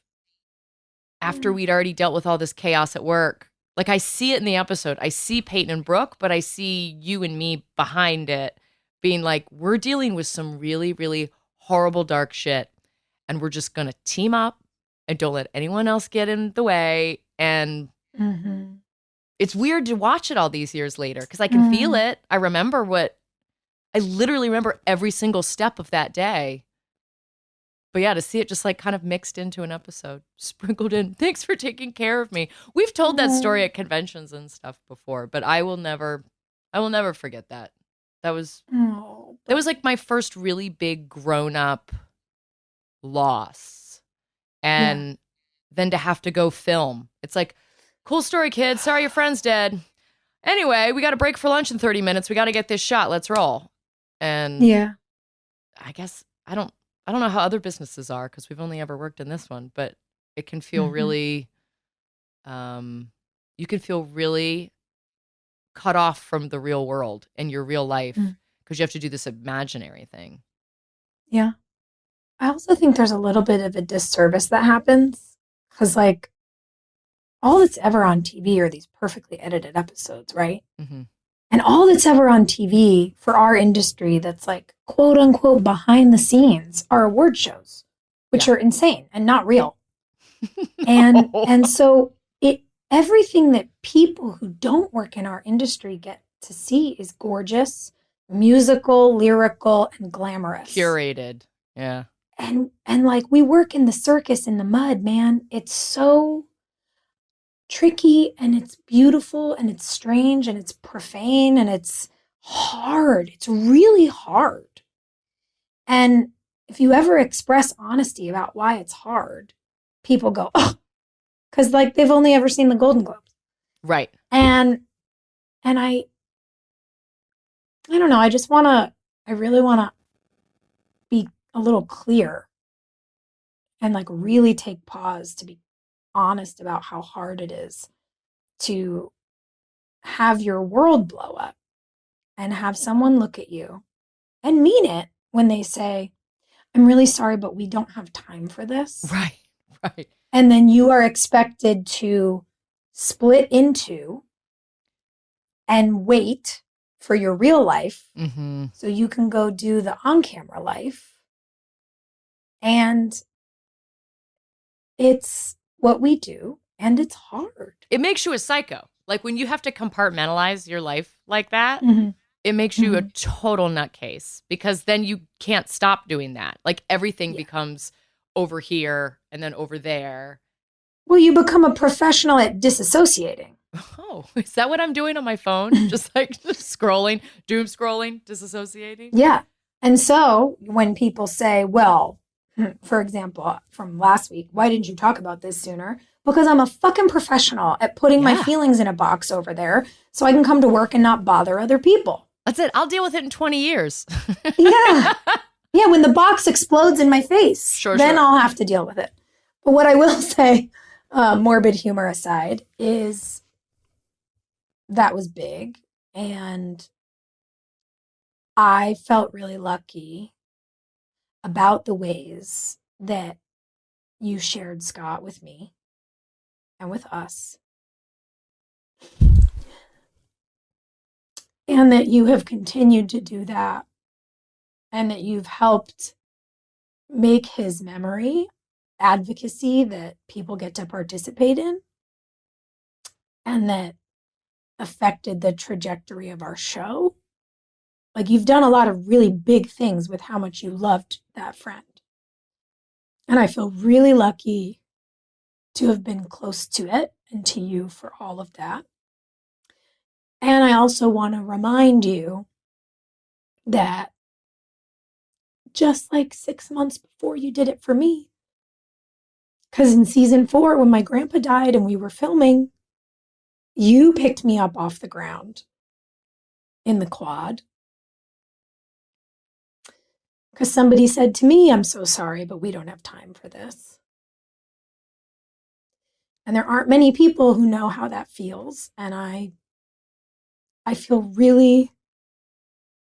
after we'd already dealt with all this chaos at work. Like, I see it in the episode. I see Peyton and Brooke, but I see you and me behind it being like, we're dealing with some really, really horrible, dark shit. And we're just going to team up and don't let anyone else get in the way. And it's weird to watch it all these years later because I can feel it. I literally remember every single step of that day. But yeah, to see it just like kind of mixed into an episode, sprinkled in. Thanks for taking care of me. We've told that story at conventions and stuff before, but I will never forget that. That was like my first really big grown up loss. And then to have to go film. It's like, cool story, kid. Sorry your friend's dead. Anyway, we got a break for lunch in 30 minutes. We got to get this shot. Let's roll. And I guess I don't know how other businesses are because we've only ever worked in this one, but it can feel really You can feel really cut off from the real world and your real life because you have to do this imaginary thing. Yeah. I also think there's a little bit of a disservice that happens because, like, all that's ever on TV are these perfectly edited episodes, right? Mm-hmm. And all that's ever on TV for our industry that's like quote unquote behind the scenes are award shows, which are insane and not real. And so everything that people who don't work in our industry get to see is gorgeous, musical, lyrical, and glamorous. Curated. Yeah. And like we work in the circus in the mud, man. It's so tricky and it's beautiful and it's strange and it's profane and it's hard. It's really hard. And if you ever express honesty about why it's hard, people go, oh, because like they've only ever seen the Golden Globes. Right. And I don't know. I really want to be a little clear and like really take pause to be honest about how hard it is to have your world blow up and have someone look at you and mean it when they say, I'm really sorry, but we don't have time for this. Right. Right. And then you are expected to split into and wait for your real life so you can go do the on-camera life. And it's what we do, and it's hard. It makes you a psycho. Like when you have to compartmentalize your life like that, it makes you a total nutcase because then you can't stop doing that. Like everything becomes over here and then over there. Well, you become a professional at disassociating. Oh, is that what I'm doing on my phone? just scrolling, doom scrolling, disassociating? Yeah. And so when people say, well, for example, from last week, why didn't you talk about this sooner? Because I'm a fucking professional at putting my feelings in a box over there so I can come to work and not bother other people. That's it. I'll deal with it in 20 years. Yeah. Yeah, when the box explodes in my face, then I'll have to deal with it. But what I will say, morbid humor aside, is that was big. And I felt really lucky about the ways that you shared Scott with me and with us. And that you have continued to do that. And that you've helped make his memory advocacy that people get to participate in. And that affected the trajectory of our show. Like you've done a lot of really big things with how much you loved that friend. And I feel really lucky to have been close to it and to you for all of that. And I also want to remind you that just like 6 months before you did it for me, because in season 4, when my grandpa died and we were filming, you picked me up off the ground in the quad. Because somebody said to me, I'm so sorry, but we don't have time for this. And there aren't many people who know how that feels. And I feel really,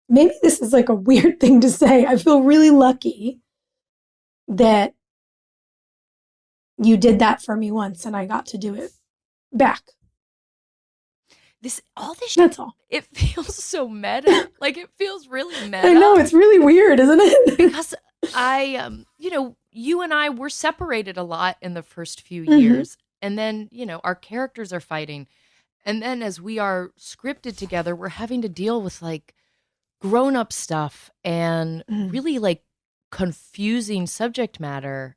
maybe this is like a weird thing to say. I feel really lucky that you did that for me once and I got to do it back. That's all. It feels so meta. Like it feels really meta. I know, it's really weird, isn't it? Because you and I were separated a lot in the first few years. And then, our characters are fighting. And then as we are scripted together, we're having to deal with like grown-up stuff and really like confusing subject matter.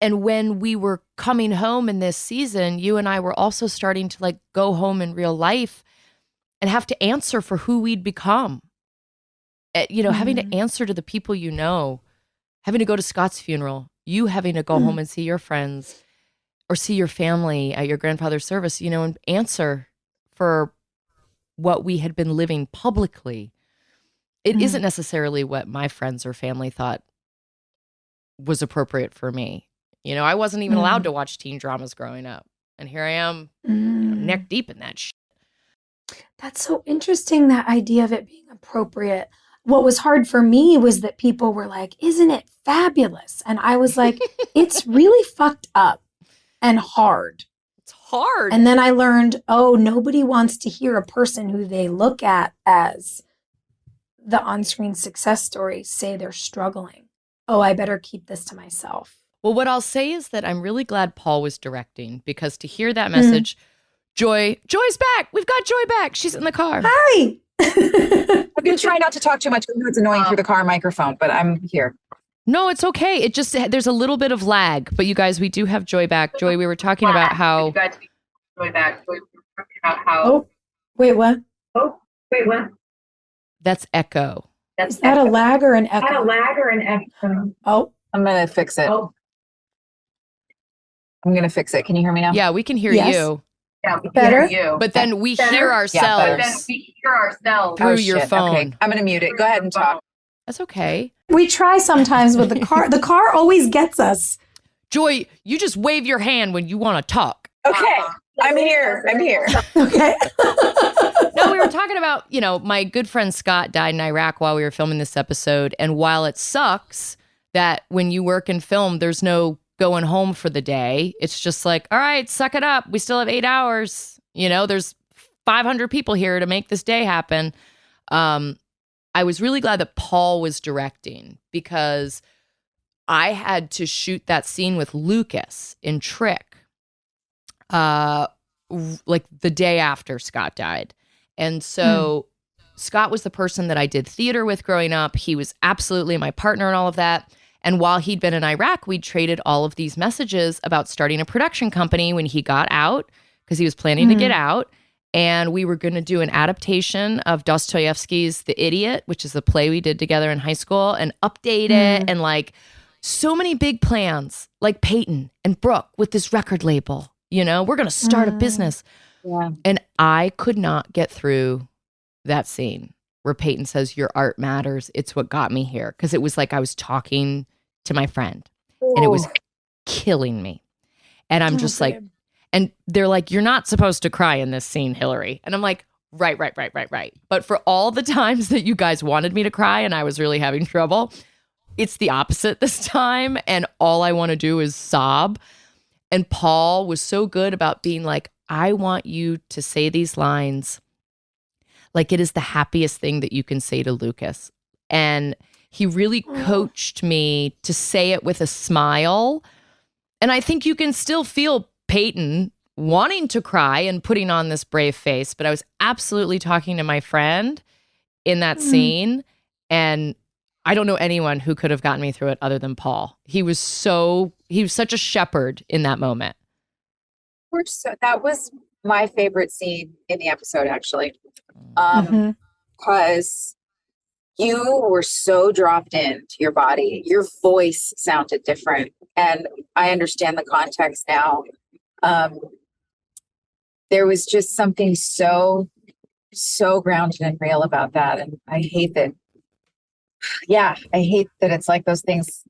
And when we were coming home in this season, you and I were also starting to like go home in real life and have to answer for who we'd become. Having to answer to the people having to go to Scott's funeral, you having to go home and see your friends or see your family at your grandfather's service, and answer for what we had been living publicly. It isn't necessarily what my friends or family thought was appropriate for me. I wasn't even allowed to watch teen dramas growing up. And here I am, Mm. neck deep in that shit. That's so interesting, that idea of it being appropriate. What was hard for me was that people were like, isn't it fabulous? And I was like, it's really fucked up and hard. It's hard. And then I learned, oh, nobody wants to hear a person who they look at as the on-screen success story say they're struggling. Oh, I better keep this to myself. Well, what I'll say is that I'm really glad Paul was directing, because to hear that message, Joy's back. We've got Joy back. She's in the car. Hi. I'm going to try not to talk too much. I know it's annoying through the car microphone, but I'm here. No, it's okay. It just, there's a little bit of lag, but you guys, we do have Joy back. Joy, we were talking about how. Oh, wait, what? That's echo. Is that a lag or an echo? Oh, I'm going to fix it. I'm going to fix it. Can you hear me now? Yeah, we can hear Yes. you. Yeah, we Better? hear you. But then we hear ourselves through your shit. phone. Okay. I'm going to mute it. Go ahead and talk. That's okay. we try sometimes with the car. The car always gets us. Joy, you just wave your hand when you want to talk. Okay. I'm here. Okay. No, we were talking about, my good friend Scott died in Iraq while we were filming this episode. And while it sucks that when you work in film, there's no going home for the day, it's just like, all right, suck it up. We still have 8 hours. There's 500 people here to make this day happen. I was really glad that Paul was directing, because I had to shoot that scene with Lucas in Trick, like the day after Scott died. And so Scott was the person that I did theater with growing up. He was absolutely my partner in all of that. And while he'd been in Iraq, we'd traded all of these messages about starting a production company when he got out, because he was planning to get out. And we were going to do an adaptation of Dostoevsky's The Idiot, which is a play we did together in high school, and update it. And like so many big plans, like Peyton and Brooke with this record label. We're going to start a business. Yeah. And I could not get through that scene where Peyton says, your art matters. It's what got me here. Because it was like I was talking to my friend and it was killing me. And I'm just like, and they're like, you're not supposed to cry in this scene, Hilarie. And I'm like, right. But for all the times that you guys wanted me to cry and I was really having trouble, it's the opposite this time. And all I want to do is sob. And Paul was so good about being like, I want you to say these lines like it is the happiest thing that you can say to Lucas. And he really coached me to say it with a smile. And I think you can still feel Peyton wanting to cry and putting on this brave face. But I was absolutely talking to my friend in that scene. And I don't know anyone who could have gotten me through it other than Paul. He was such a shepherd in that moment. That was my favorite scene in the episode, actually. Because you were so dropped into your body. Your voice sounded different. And I understand the context now. There was just something so grounded and real about that. And I hate that. Yeah, I hate that it's like those things,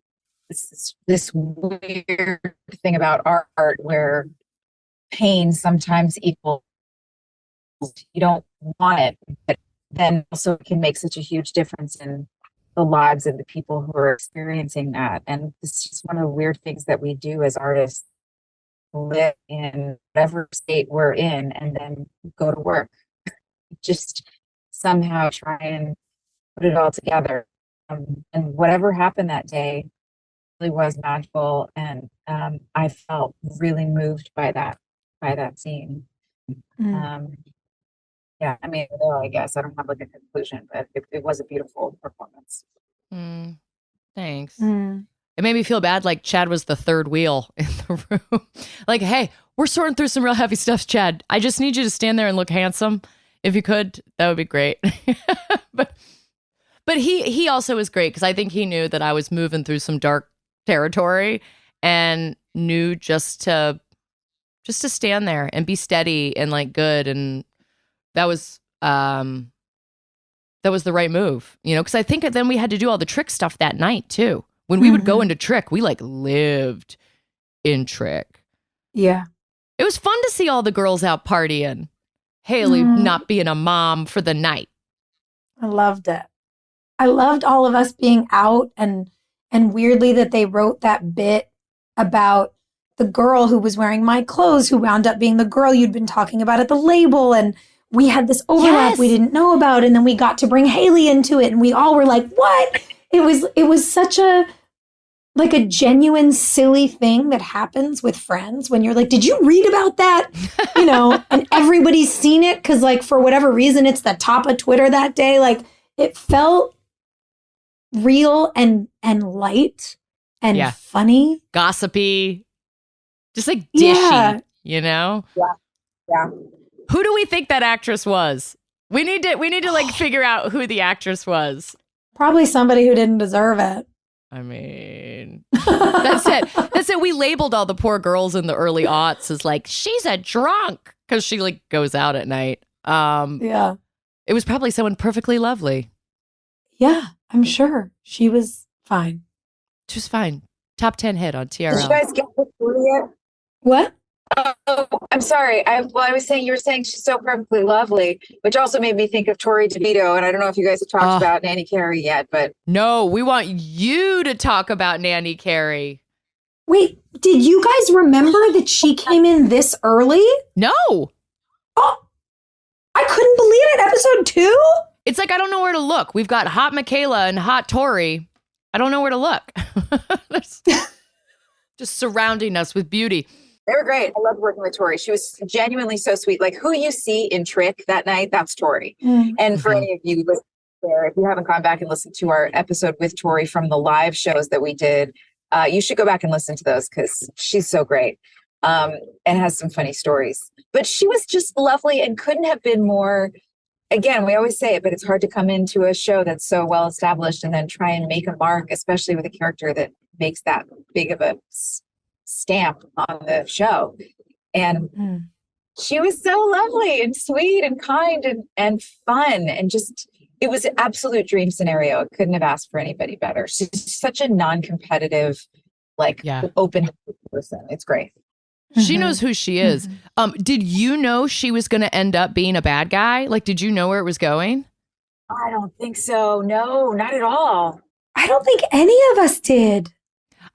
this weird thing about art where pain sometimes equals, you don't want it, but then also it can make such a huge difference in the lives of the people who are experiencing that. And it's just one of the weird things that we do as artists, live in whatever state we're in and then go to work. Just somehow try and put it all together. And whatever happened that day really was magical. And I felt really moved by that scene. Yeah, I mean, I guess I don't have like a conclusion, but it was a beautiful performance. Thanks. It made me feel bad, like Chad was the third wheel in the room. Like, hey, we're sorting through some real heavy stuff, Chad. I just need you to stand there and look handsome. If you could, that would be great. But he also was great, because I think he knew that I was moving through some dark territory and knew just to stand there and be steady and like good. And that was the right move, because I think then we had to do all the Trick stuff that night too. When we would go into Trick, we like lived in Trick. Yeah. It was fun to see all the girls out partying. Haley not being a mom for the night. I loved it. I loved all of us being out and weirdly that they wrote that bit about the girl who was wearing my clothes who wound up being the girl you'd been talking about at the label. And we had this overlap we didn't know about. And then we got to bring Haley into it. And we all were like, what? It was such a genuine silly thing that happens with friends when you're like, did you read about that? And everybody's seen it. Cause like, for whatever reason, it's the top of Twitter that day. Like it felt real and light and funny. Gossipy. Just like dishy, Yeah. Who do we think that actress was? We need to like figure out who the actress was. Probably somebody who didn't deserve it. I mean, that's it. We labeled all the poor girls in the early aughts as like, she's a drunk because she like goes out at night. Yeah. It was probably someone perfectly lovely. Yeah, I'm sure. She was fine. She was fine. Top 10 hit on TRL. Did you guys get the story yet? What? Oh, I'm sorry. I was saying, you were saying she's so perfectly lovely, which also made me think of Tori Dito. And I don't know if you guys have talked about Nanny Carey yet, but no, we want you to talk about Nanny Carey. Wait, did you guys remember that she came in this early? No. Oh, I couldn't believe it. Episode 2? It's like, I don't know where to look. We've got hot Michaela and hot Tori. I don't know where to look. Just surrounding us with beauty. they were great. I loved working with Tori. She was genuinely so sweet. Like who you see in Trick that night, that's Tori. Mm. And for any of you listening there, if you haven't gone back and listened to our episode with Tori from the live shows that we did, you should go back and listen to those because she's so great and has some funny stories. But she was just lovely and couldn't have been more. Again, we always say it, but it's hard to come into a show that's so well established and then try and make a mark, especially with a character that makes that big of a stamp on the show. And she was so lovely and sweet and kind and fun and just, it was an absolute dream scenario. I couldn't have asked for anybody better. She's such a non-competitive, open person. It's great. She knows who she is. Did you know she was going to end up being a bad guy? Like, did you know where it was going? I don't think so. No, not at all. I don't think any of us did.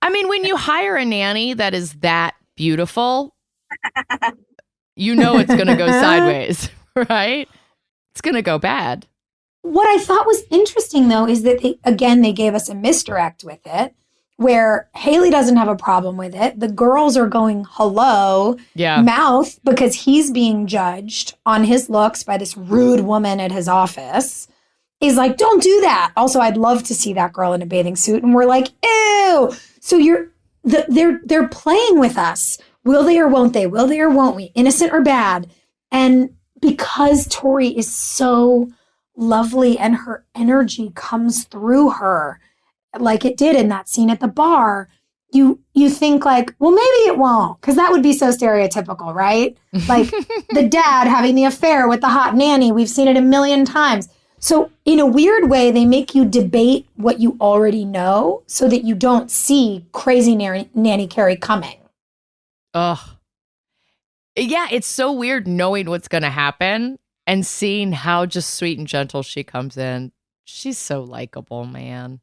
I mean, when you hire a nanny that is that beautiful, you know it's going to go sideways, right? It's going to go bad. What I thought was interesting, though, is that they gave us a misdirect with it, where Haley doesn't have a problem with it. The girls are going, hello, mouth, because he's being judged on his looks by this rude woman at his office. He's like, don't do that. Also, I'd love to see that girl in a bathing suit. And we're like, ew. So they're playing with us. Will they or won't they? Will they or won't we? Innocent or bad? And because Tori is so lovely and her energy comes through her, like it did in that scene at the bar, you think like, well, maybe it won't, because that would be so stereotypical, right? Like the dad having the affair with the hot nanny. We've seen it a million times. So in a weird way, they make you debate what you already know so that you don't see crazy Nanny Carey coming. Ugh. Yeah, it's so weird knowing what's going to happen and seeing how just sweet and gentle she comes in. She's so likable, man.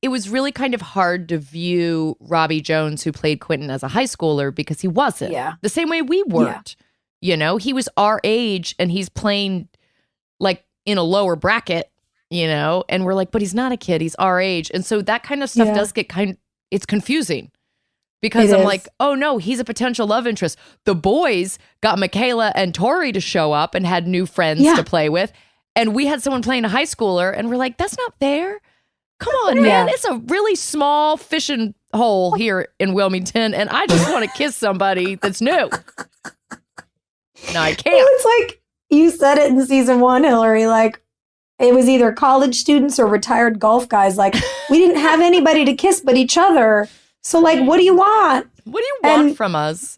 It was really kind of hard to view Robbie Jones, who played Quentin, as a high schooler because he wasn't. Yeah. The same way we weren't. Yeah. You know, he was our age and he's playing like in a lower bracket, you know, and we're like, but he's not a kid, he's our age. And so that kind of stuff does get it's confusing because I'm like, oh no, he's a potential love interest. The boys got Michaela and Tori to show up and had new friends to play with. And we had someone playing a high schooler and we're like, that's not fair. Come on, man. It's a really small fishing hole here in Wilmington, and I just want to kiss somebody that's new. No, I can't. Well, it's like you said it in season 1, Hilarie, like it was either college students or retired golf guys. Like we didn't have anybody to kiss but each other. So like, what do you want? What do you want from us?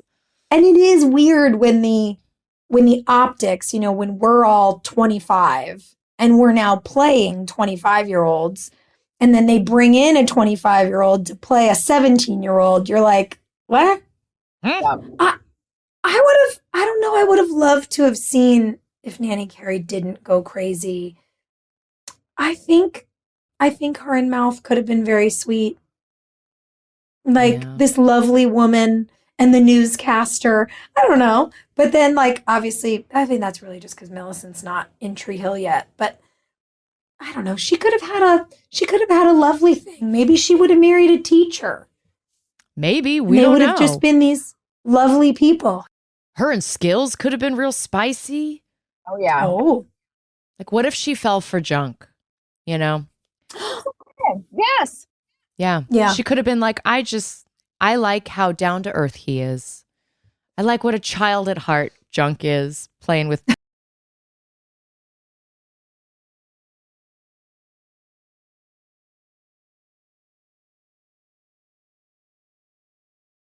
And it is weird when the optics, you know, when we're all 25 and we're now playing 25-year-olds. And then they bring in a 25-year-old to play a 17-year-old. You're like, what? I don't know, I would have loved to have seen if Nanny Carey didn't go crazy. I think her and Mouth could have been very sweet. Like this lovely woman and the newscaster. I don't know. But then like obviously I think that's really just because Millicent's not in Tree Hill yet. But I don't know. She could have had a lovely thing. Maybe she would have married a teacher. Maybe. They would have just been these lovely people. Her and Skills could have been real spicy. Oh, yeah. Oh. Like, what if she fell for Junk? You know? Yes. Yeah. Yeah. She could have been like, I like how down to earth he is. I like what a child at heart Junk is, playing with.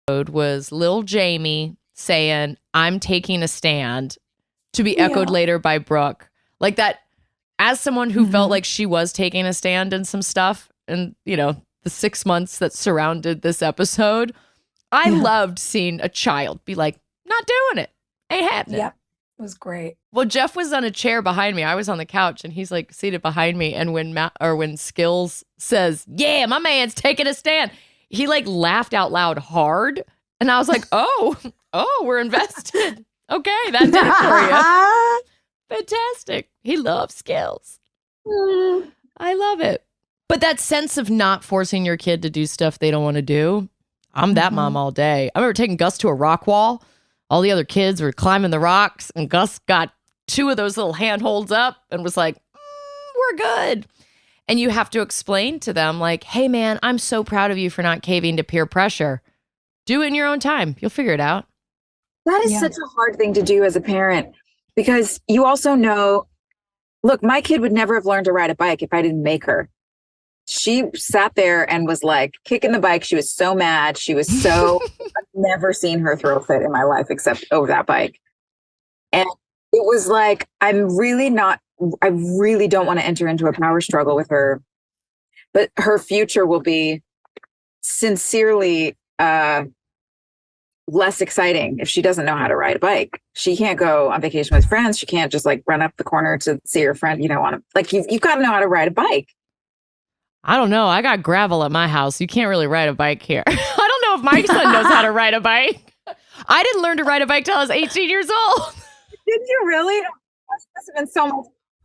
Was Lil Jamie saying, I'm taking a stand, to be echoed later by Brooke. Like that, as someone who felt like she was taking a stand in some stuff, and you know, the 6 months that surrounded this episode, I loved seeing a child be like, not doing it. Ain't happening. Yep. It was great. Well, Jeff was on a chair behind me. I was on the couch and he's like seated behind me. And when Skills says, yeah, my man's taking a stand, he like laughed out loud hard. And I was like, oh, we're invested. Okay, that did it for you. Fantastic. He loves Skills. I love it. But that sense of not forcing your kid to do stuff they don't want to do, I'm that mom all day. I remember taking Gus to a rock wall. All the other kids were climbing the rocks, and Gus got 2 of those little handholds up and was like, we're good. And you have to explain to them like, hey, man, I'm so proud of you for not caving to peer pressure. Do it in your own time. You'll figure it out. That is such a hard thing to do as a parent, because you also know, look, my kid would never have learned to ride a bike if I didn't make her. She sat there and was like kicking the bike. She was so mad. She was so, I've never seen her throw a fit in my life except over that bike. And it was like, I really don't want to enter into a power struggle with her, but her future will be sincerely less exciting if she doesn't know how to ride a bike. She can't go on vacation with friends. She can't just like run up the corner to see her friend. You don't want to, like, you've got to know how to ride a bike. I don't know. I got gravel at my house. You can't really ride a bike here. I don't know if my son knows how to ride a bike. I didn't learn to ride a bike till I was 18 years old. Did you really? That must have been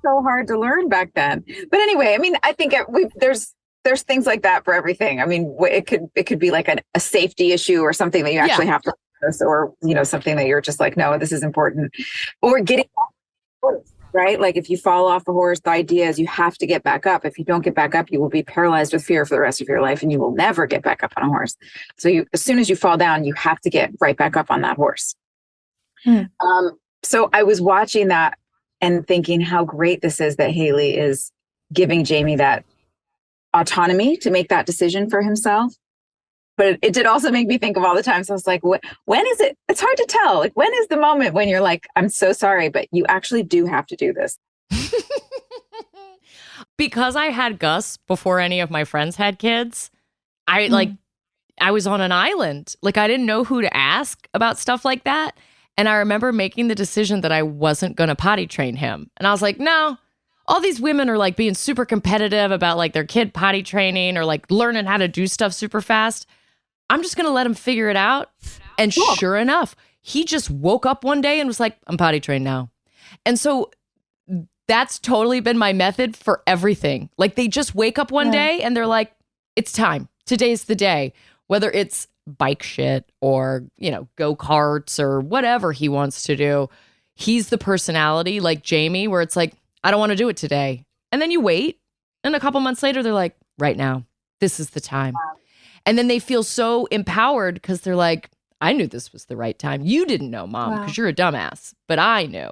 so hard to learn back then. But anyway, I mean, I think there's things like that for everything. I mean, it could be like a safety issue or something that you actually have to, or you know, something that you're just like, no, this is important, or getting off, right? Like if you fall off a horse, the idea is you have to get back up. If you don't get back up, you will be paralyzed with fear for the rest of your life, and you will never get back up on a horse. So as soon as you fall down, you have to get right back up on that horse. So I was watching that and thinking how great this is that Haley is giving Jamie that autonomy to make that decision for himself. But it did also make me think of all the times I was like, when is it? It's hard to tell. Like, when is the moment when you're like, I'm so sorry, but you actually do have to do this? Because I had Gus before any of my friends had kids, I was on an island. Like, I didn't know who to ask about stuff like that. And I remember making the decision that I wasn't going to potty train him. And I was like, no, all these women are like being super competitive about like their kid potty training or like learning how to do stuff super fast. I'm just going to let him figure it out. And sure enough, he just woke up one day and was like, I'm potty trained now. And so that's totally been my method for everything. Like they just wake up one day and they're like, it's time. Today's the day. Whether it's bike shit or, you know, go-karts or whatever he wants to do. He's the personality like Jamie where it's like, I don't want to do it today. And then you wait. And a couple months later, they're like, right now, this is the time. And then they feel so empowered because they're like, I knew this was the right time. You didn't know, Mom, because you're a dumbass. But I knew.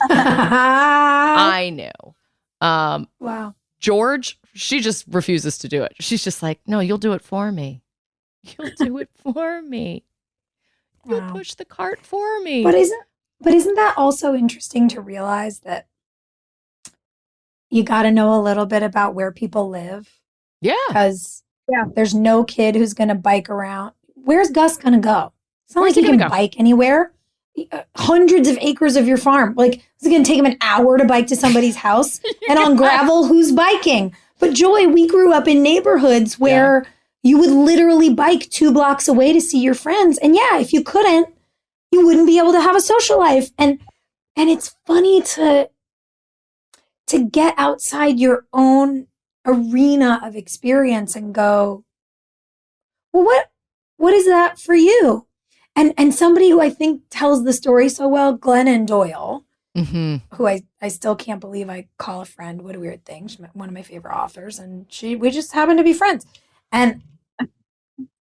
I knew. Wow. George, she just refuses to do it. She's just like, no, you'll do it for me. You'll do it for me. You'll push the cart for me. But isn't that also interesting to realize that you got to know a little bit about where people live? Yeah. Because there's no kid who's going to bike around. Where's Gus going to go? It's not like he can bike anywhere. hundreds of acres of your farm. Like, it's going to take him an hour to bike to somebody's house. And on gravel, who's biking? But Joy, we grew up in neighborhoods where you would literally bike 2 blocks away to see your friends. And yeah, if you couldn't, you wouldn't be able to have a social life. And it's funny to get outside your own arena of experience and go, well, what is that for you? And somebody who I think tells the story so well, Glennon Doyle, who I still can't believe I call a friend. What a weird thing. She's one of my favorite authors, and we just happen to be friends. And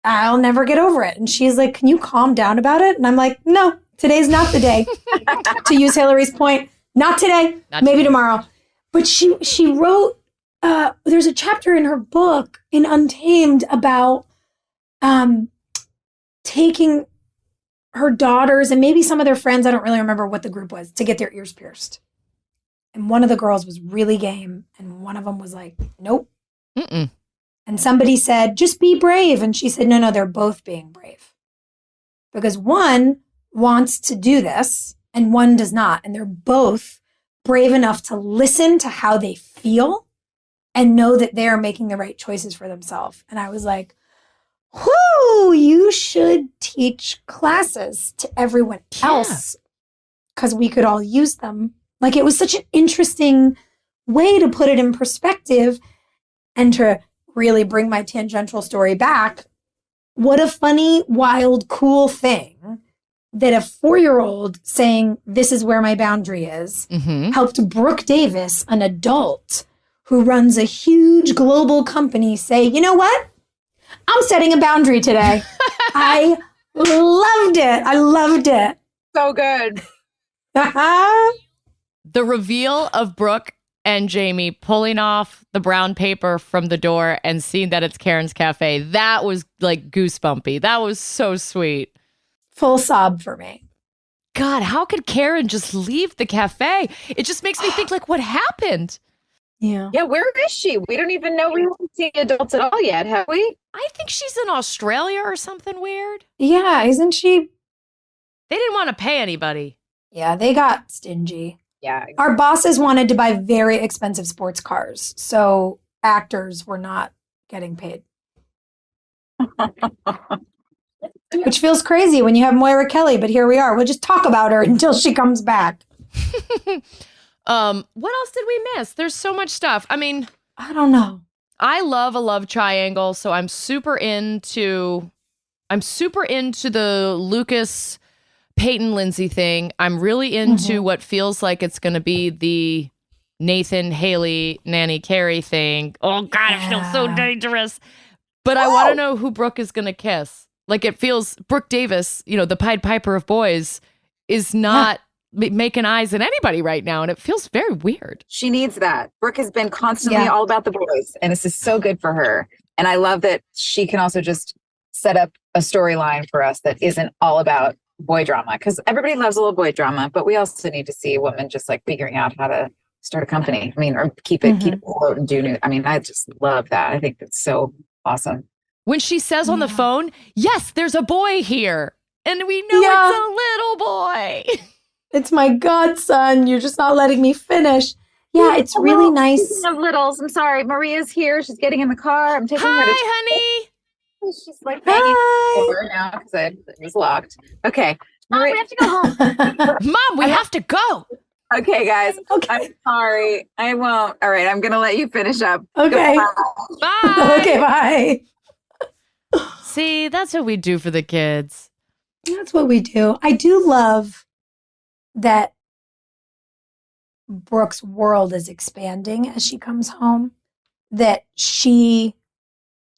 I'll never get over it. And she's like, can you calm down about it? And I'm like, no, today's not the day. To use Hilarie's point, not today, maybe tomorrow. But she wrote, there's a chapter in her book in Untamed about taking her daughters and maybe some of their friends, I don't really remember what the group was, to get their ears pierced. And one of the girls was really game. And one of them was like, nope. Mm-mm. And somebody said, just be brave. And she said, no, they're both being brave. Because one wants to do this and one does not. And they're both brave enough to listen to how they feel and know that they are making the right choices for themselves. And I was like, whoo, you should teach classes to everyone else because we could all use them. Like, it was such an interesting way to put it in perspective and to really bring my tangential story back. What a funny, wild, cool thing that a 4-year-old saying, this is where my boundary is, helped Brooke Davis, an adult who runs a huge global company, say, you know what? I'm setting a boundary today. I loved it. So good. The reveal of Brooke and Jamie pulling off the brown paper from the door and seeing that it's Karen's Cafe, that was like goosebumpy. That was so sweet. Full sob for me. God, how could Karen just leave the cafe? It just makes me think, like, what happened? Yeah. Yeah, where is she? We don't even know. We haven't seen adults at all yet, have we? I think she's in Australia or something weird. Yeah, isn't she? They didn't want to pay anybody. Yeah, they got stingy. Yeah. Exactly. Our bosses wanted to buy very expensive sports cars, so actors were not getting paid. Which feels crazy when you have Moira Kelly, but here we are. We'll just talk about her until she comes back. What else did we miss? There's so much stuff. I mean, I don't know. I love a love triangle, so I'm super into the Lucas Peyton Lindsay thing. I'm really into what feels like it's going to be the Nathan Haley Nanny Carey thing. Oh God, it feels so dangerous. But I want to know who Brooke is going to kiss. Like, it feels Brooke Davis, the Pied Piper of boys, is not making eyes at anybody right now, and it feels very weird. She needs that. Brooke has been constantly all about the boys, and this is so good for her. And I love that she can also just set up a storyline for us that isn't all about boy drama, because everybody loves a little boy drama, but we also need to see a woman just like figuring out how to start a company. I mean, or keep it afloat and do new. I mean, I just love that. I think that's so awesome. When she says on the phone, yes, there's a boy here, and we know it's a little boy. It's my godson. You're just not letting me finish. Yeah, it's really nice. Speaking of littles, I'm sorry. Maria's here. She's getting in the car. I'm taking her to... honey. She's like banging over now because it was locked. Okay. Mom, we have to go home. Mom, we have to go. Okay, guys. Okay. I'm sorry. I won't. All right. I'm going to let you finish up. Okay. Bye. Okay, bye. See, that's what we do for the kids. That's what we do. I do love that Brooke's world is expanding as she comes home, that she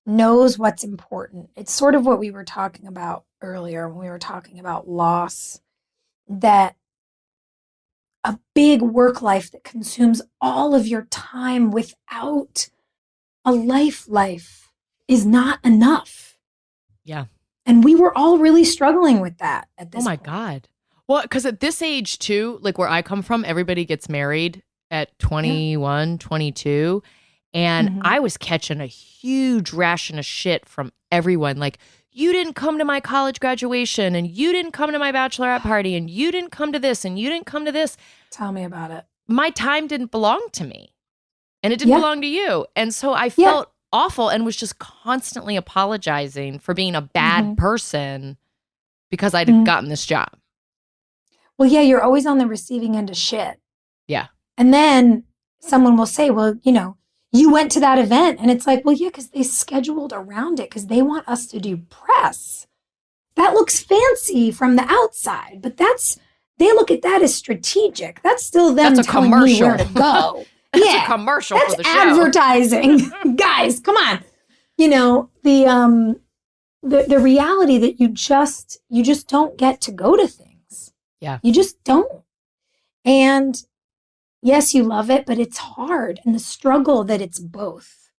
knows what's important. It's sort of what we were talking about earlier when we were talking about loss, that a big work life that consumes all of your time without a life is not enough. Yeah. And we were all really struggling with that at this point. God. Well, because at this age too, like where I come from, everybody gets married at 21, 22. And I was catching a huge ration of shit from everyone. Like, you didn't come to my college graduation, and you didn't come to my bachelorette party, and you didn't come to this, and you didn't come to this. Tell me about it. My time didn't belong to me, and it didn't belong to you. And so I felt awful and was just constantly apologizing for being a bad person because I'd gotten this job. Well, yeah, you're always on the receiving end of shit. Yeah. And then someone will say, well, you know, you went to that event. And it's like, well, yeah, because they scheduled around it because they want us to do press. That looks fancy from the outside, but they look at that as strategic. That's still them telling me where to go. It's a commercial for the show. That's advertising. Guys, come on. You know, the reality that you just don't get to go to things. Yeah. You just don't. And yes, you love it, but it's hard. And the struggle that it's both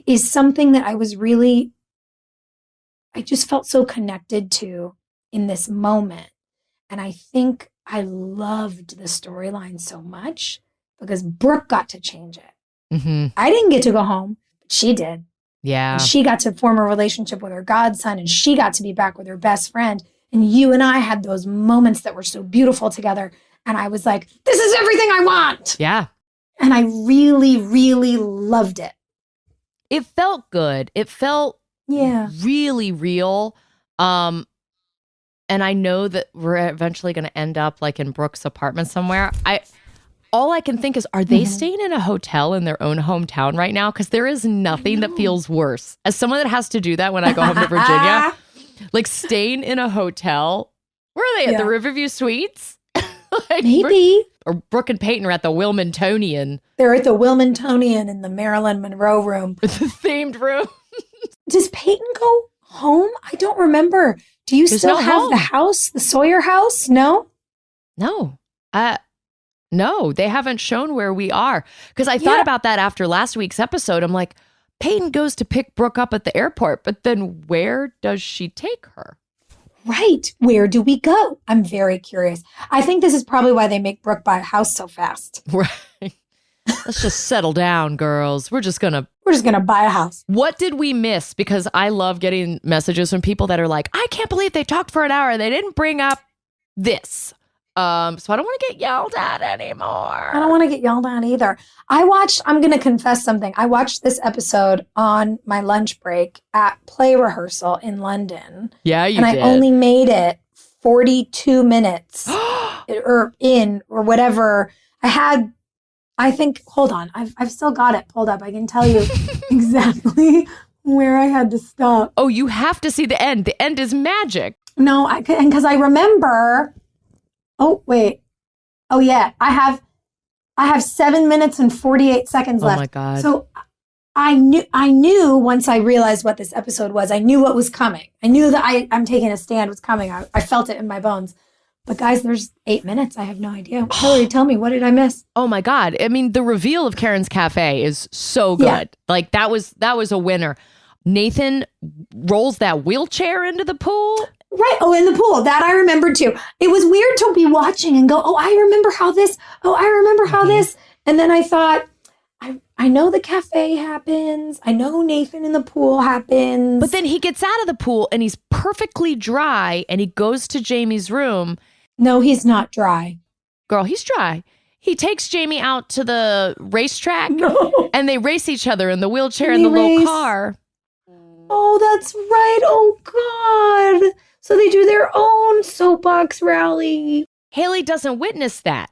is something that I just felt so connected to in this moment. And I think I loved the storyline so much because Brooke got to change it. Mm-hmm. I didn't get to go home, but she did. Yeah. And she got to form a relationship with her godson, and she got to be back with her best friend. And you and I had those moments that were so beautiful together. And I was like, this is everything I want. Yeah. And I really, really loved it. It felt good. It felt really real. And I know that we're eventually going to end up like in Brooke's apartment somewhere. All I can think is, are they staying in a hotel in their own hometown right now? Because there is nothing that feels worse. As someone that has to do that when I go home to Virginia, like staying in a hotel. Where are they at? The Riverview Suites? Like maybe. Or Brooke and Peyton are at the Wilmingtonian. They're at the Wilmingtonian in the Marilyn Monroe room. The themed room. Does Peyton go home? I don't remember. Do you still have the house, the Sawyer house? No? No. No, they haven't shown where we are. Because I thought about that after last week's episode. I'm like, Peyton goes to pick Brooke up at the airport, but then where does she take her? Right. Where do we go? I'm very curious. I think this is probably why they make Brooke buy a house so fast. Right. Let's just settle down, girls. We're just gonna buy a house. What did we miss? Because I love getting messages from people that are like, I can't believe they talked for an hour. They didn't bring up this. So I don't want to get yelled at anymore. I don't want to get yelled at either. I'm going to confess something. I watched this episode on my lunch break at play rehearsal in London. Yeah, you did. And I only made it 42 minutes or whatever. Hold on. I've still got it pulled up. I can tell you exactly where I had to stop. Oh, you have to see the end. The end is magic. No, because I remember. Oh, wait. Oh, yeah. I have 7 minutes and 48 seconds left. Oh, my God. So I knew once I realized what this episode was, I knew what was coming. I knew that I'm taking a stand was coming. I felt it in my bones. But guys, there's 8 minutes. I have no idea. Hilarie, tell me, what did I miss? Oh, my God. I mean, the reveal of Karen's Cafe is so good. Yeah. Like, that was a winner. Nathan rolls that wheelchair into the pool. Right. Oh, in the pool. That I remember too. It was weird to be watching and go, oh, I remember how this. Oh, I remember how this. And then I thought, I know the cafe happens. I know Nathan in the pool happens. But then he gets out of the pool and he's perfectly dry and he goes to Jamie's room. No, he's not dry. Girl, he's dry. He takes Jamie out to the racetrack and they race each other in the wheelchair and the little car. Oh, that's right. Oh, God. So they do their own soapbox rally. Haley doesn't witness that,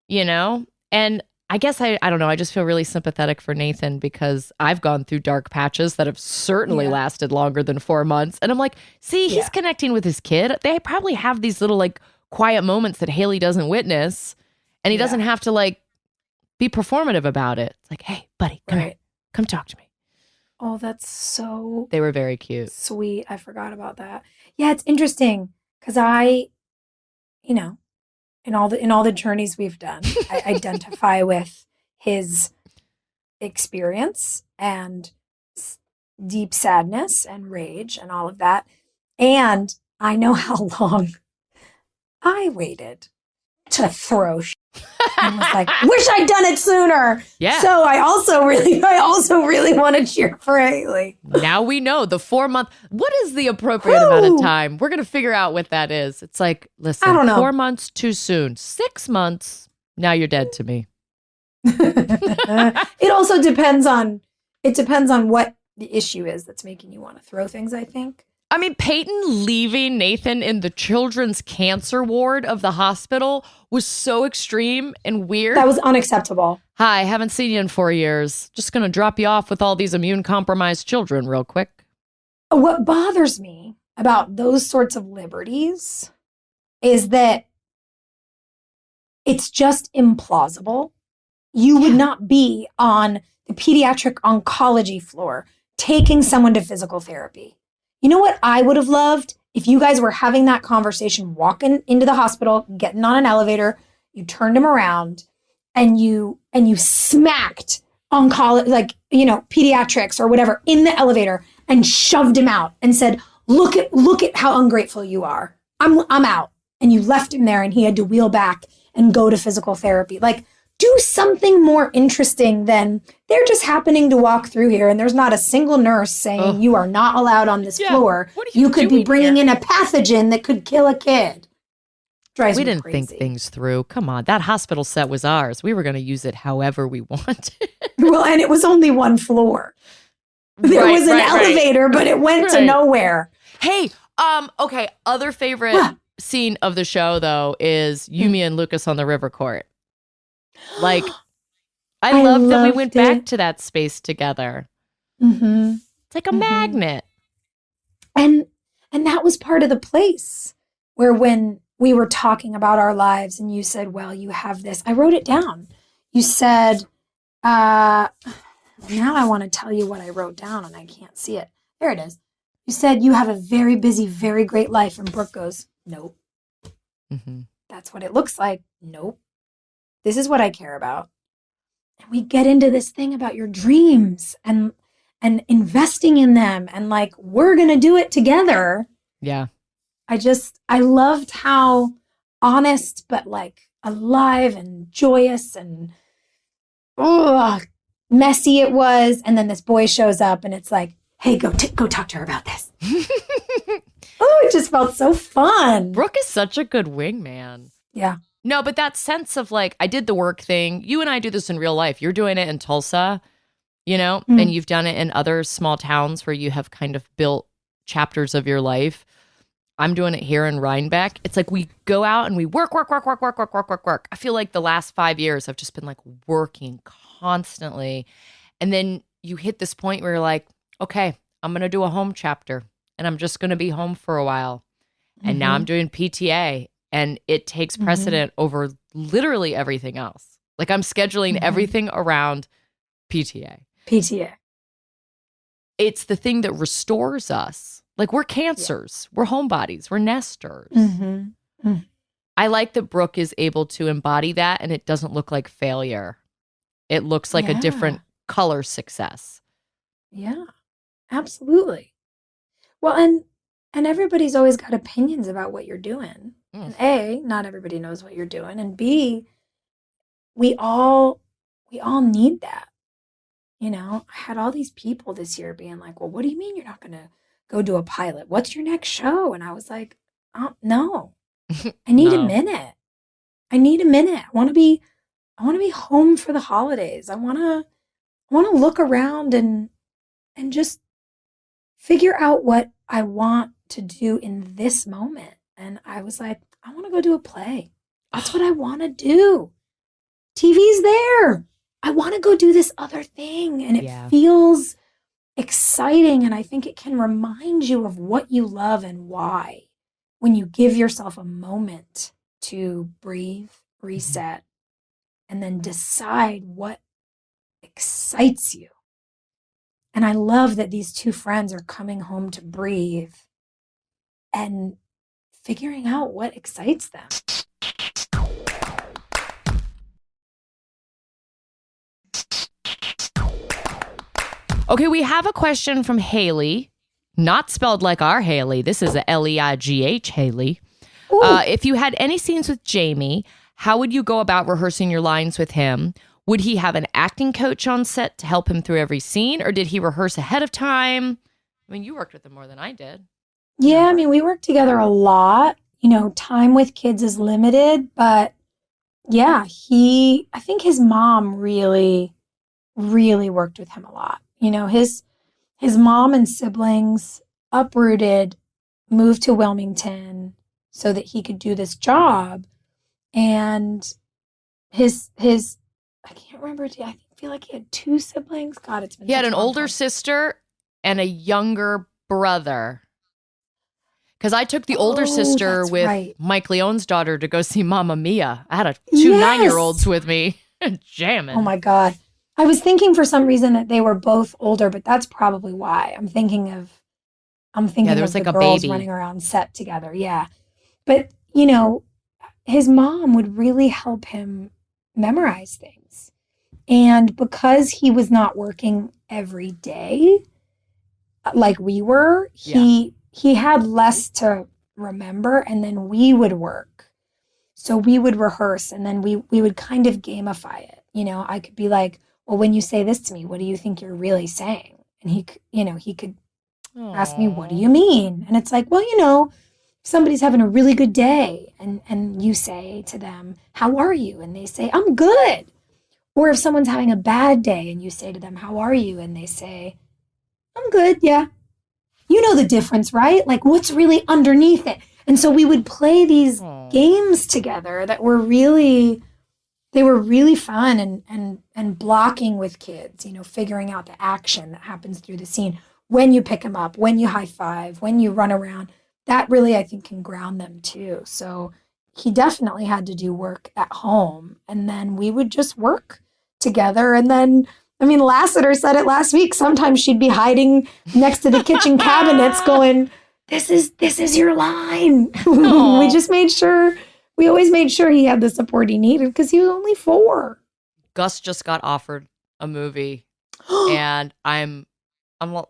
you know? And I guess I don't know. I just feel really sympathetic for Nathan because I've gone through dark patches that have certainly lasted longer than 4 months. And I'm like, see, he's connecting with his kid. They probably have these little like quiet moments that Haley doesn't witness. And he doesn't have to like be performative about it. It's like, hey, buddy, come here. Come talk to me. Oh, that's so They were very cute. sweet. I forgot about that. Yeah, it's interesting because I, you know, in all the journeys we've done, I identify with his experience and deep sadness and rage and all of that. And I know how long I waited to throw And was like, wish I'd done it sooner. Yeah. So I also really want to cheer for Haley. Now we know the 4 month. What is the appropriate amount of time? We're going to figure out what that is. It's like, listen, I don't know. 4 months too soon. 6 months. Now you're dead to me. It also depends on what the issue is that's making you want to throw things, I think. I mean, Peyton leaving Nathan in the children's cancer ward of the hospital was so extreme and weird. That was unacceptable. Hi, haven't seen you in 4 years. Just going to drop you off with all these immune compromised children real quick. What bothers me about those sorts of liberties is that it's just implausible. You would not be on the pediatric oncology floor taking someone to physical therapy. You know what I would have loved? If you guys were having that conversation, walking into the hospital, getting on an elevator, you turned him around and you smacked oncology, like, pediatrics or whatever in the elevator and shoved him out and said, look at how ungrateful you are. I'm out. And you left him there and he had to wheel back and go to physical therapy. Like, do something more interesting than they're just happening to walk through here and there's not a single nurse saying you are not allowed on this floor. You could be bringing in a pathogen that could kill a kid. We didn't think things through. Come on. That hospital set was ours. We were going to use it however we wanted. Well, and it was only one floor. There was an elevator, but it went to nowhere. Hey, okay. Other favorite scene of the show, though, is Yumi and Lucas on the river court. Like, I love that we went back to that space together. Mm-hmm. It's like a magnet. And that was part of the place where when we were talking about our lives and you said, well, you have this. I wrote it down. You said, now I want to tell you what I wrote down and I can't see it. There it is. You said you have a very busy, very great life. And Brooke goes, nope. Mm-hmm. That's what it looks like. Nope. This is what I care about. And we get into this thing about your dreams and investing in them and like, we're going to do it together. Yeah. I loved how honest, but like alive and joyous and messy it was. And then this boy shows up and it's like, hey, go talk to her about this. It just felt so fun. Brooke is such a good wingman. Yeah. No, but that sense of like, I did the work thing. You and I do this in real life. You're doing it in Tulsa, and you've done it in other small towns where you have kind of built chapters of your life. I'm doing it here in Rhinebeck. It's like we go out and we work. I feel like the last 5 years I've just been like working constantly. And then you hit this point where you're like, okay, I'm going to do a home chapter and I'm just going to be home for a while. And now I'm doing PTA. And it takes precedent over literally everything else. Like I'm scheduling everything around PTA. It's the thing that restores us. Like we're cancers. Yeah. We're homebodies. We're nesters. I like that Brooke is able to embody that and it doesn't look like failure. It looks like a different color success. Yeah, absolutely. Well, and everybody's always got opinions about what you're doing. And A, not everybody knows what you're doing. And B, we all need that. I had all these people this year being like, well, what do you mean you're not going to go do a pilot? What's your next show? And I was like, oh, no, I need a minute. I want to be home for the holidays. I want to look around and just figure out what I want to do in this moment. And I was like, I want to go do a play. That's what I want to do. TV's there. I want to go do this other thing. And it feels exciting. And I think it can remind you of what you love and why when you give yourself a moment to breathe, reset, and then decide what excites you. And I love that these two friends are coming home to breathe and figuring out what excites them. Okay, we have a question from Haley, not spelled like our Haley. This is a Leigh Haley. If you had any scenes with Jamie, How would you go about rehearsing your lines with him? Would he have an acting coach on set to help him through every scene, or did he rehearse ahead of time? I mean, you worked with him more than I did. Yeah, I mean, we work together a lot. You know, time with kids is limited, but yeah, I think his mom really, really worked with him a lot. You know, his mom and siblings uprooted, moved to Wilmington so that he could do this job. And his I can't remember, I feel like he had 2 siblings. God, it's been He had such an a long older time. sister and a younger brother. Because I took the older sister that's with right. Mike Leone's daughter to go see Mamma Mia. I had 2 Yes. 9-year-olds with me jamming. Oh my God. I was thinking for some reason that they were both older, but that's probably why. I'm thinking of there was the like a girls baby. running around set together. Yeah. But, you know, his mom would really help him memorize things. And because he was not working every day like we were, he had less to remember, and then we would work. So we would rehearse, and then we would kind of gamify it. You know, I could be like, well, when you say this to me, what do you think you're really saying? And he could ask me, what do you mean? And it's like, well, you know, if somebody's having a really good day and you say to them, how are you? And they say, I'm good. Or if someone's having a bad day and you say to them, how are you? And they say, I'm good. Yeah. You know the difference, right? Like, what's really underneath it? And so we would play these games together that were really fun and blocking with kids, you know, figuring out the action that happens through the scene. When you pick them up, when you high five, when you run around, that really, I think, can ground them too. So he definitely had to do work at home, and then we would just work together. And then, I mean, Lassiter said it last week. Sometimes she'd be hiding next to the kitchen cabinets going, this is your line. We always made sure he had the support he needed because he was only 4. Gus just got offered a movie, and I'm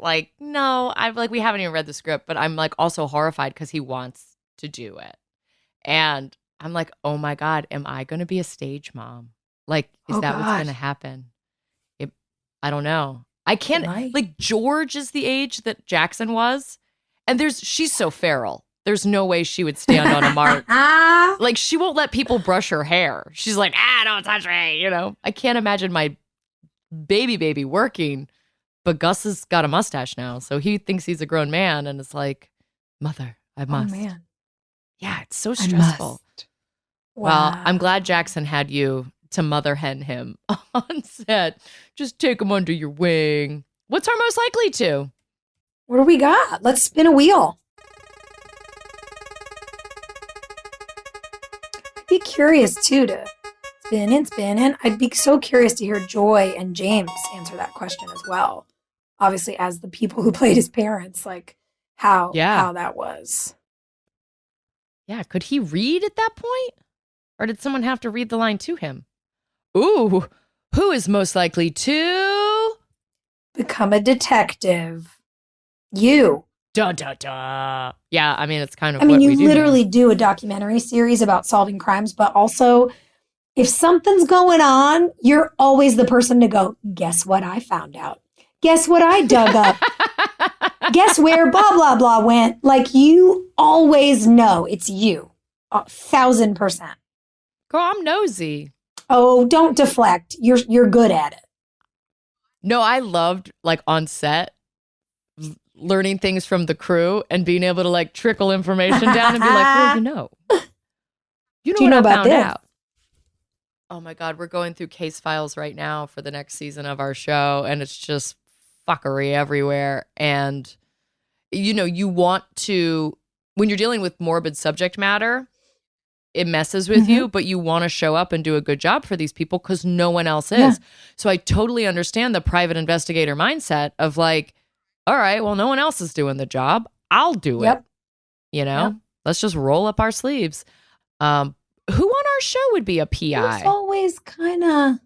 like, no, we haven't even read the script, but I'm like also horrified because he wants to do it. And I'm like, oh my God, am I going to be a stage mom? Like, is that what's going to happen? I don't know. I can't, like, George is the age that Jackson was. And she's so feral. There's no way she would stand on a mark. Like, she won't let people brush her hair. She's like, don't touch me, you know? I can't imagine my baby working. But Gus has got a mustache now, so he thinks he's a grown man, and it's like, mother, I must. Oh, man. Yeah, it's so stressful. Wow. Well, I'm glad Jackson had you to mother hen him on set. Just take him under your wing. What's our most likely to? What do we got? Let's spin a wheel. I'd be curious, too, to spin and I'd be so curious to hear Joy and James answer that question as well. Obviously, as the people who played his parents, like how that was. Yeah, could he read at that point? Or did someone have to read the line to him? Ooh, who is most likely to become a detective? You. Duh, duh, duh. Yeah, I mean, it's kind of I mean, what you we do literally now. do a documentary series about solving crimes, but also if something's going on, you're always the person to go, guess what I found out? Guess what I dug up? Guess where blah, blah, blah went? Like, you always know it's you. 1,000%. Girl, I'm nosy. Oh, don't deflect. You're good at it. No, I loved, like, on set, learning things from the crew and being able to, like, trickle information down and be like, well, you know. You know Do what you know I about found this? out? Oh, my God. We're going through case files right now for the next season of our show, and it's just fuckery everywhere. And, you know, you want to, when you're dealing with morbid subject matter, it messes with you, but you want to show up and do a good job for these people because no one else is. Yeah. So I totally understand the private investigator mindset of like, all right, well, no one else is doing the job. I'll do it. You know, let's just roll up our sleeves. Who on our show would be a PI? It's always kind of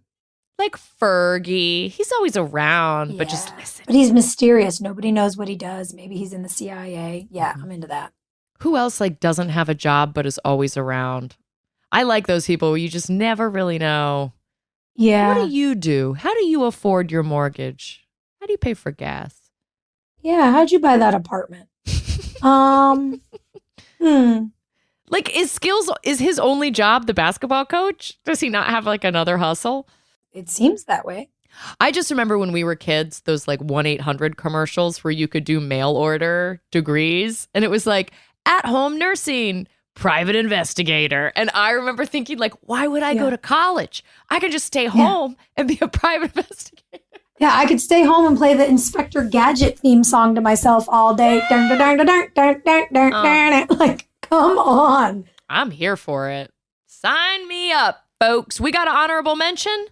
like Fergie. He's always around, but just listen. But he's mysterious. Nobody knows what he does. Maybe he's in the CIA. Yeah, I'm into that. Who else like doesn't have a job but is always around? I like those people where you just never really know. Yeah. What do you do? How do you afford your mortgage? How do you pay for gas? Yeah. How'd you buy that apartment? Like, is his only job the basketball coach? Does he not have like another hustle? It seems that way. I just remember when we were kids, those like 1-800 commercials where you could do mail order degrees. And it was like, at-home nursing, private investigator. And I remember thinking, like, why would I go to college? I could just stay home and be a private investigator. Yeah, I could stay home and play the Inspector Gadget theme song to myself all day. Dun, dun, dun, dun, dun, dun, dun, dun. Like, come on. I'm here for it. Sign me up, folks. We got an honorable mention?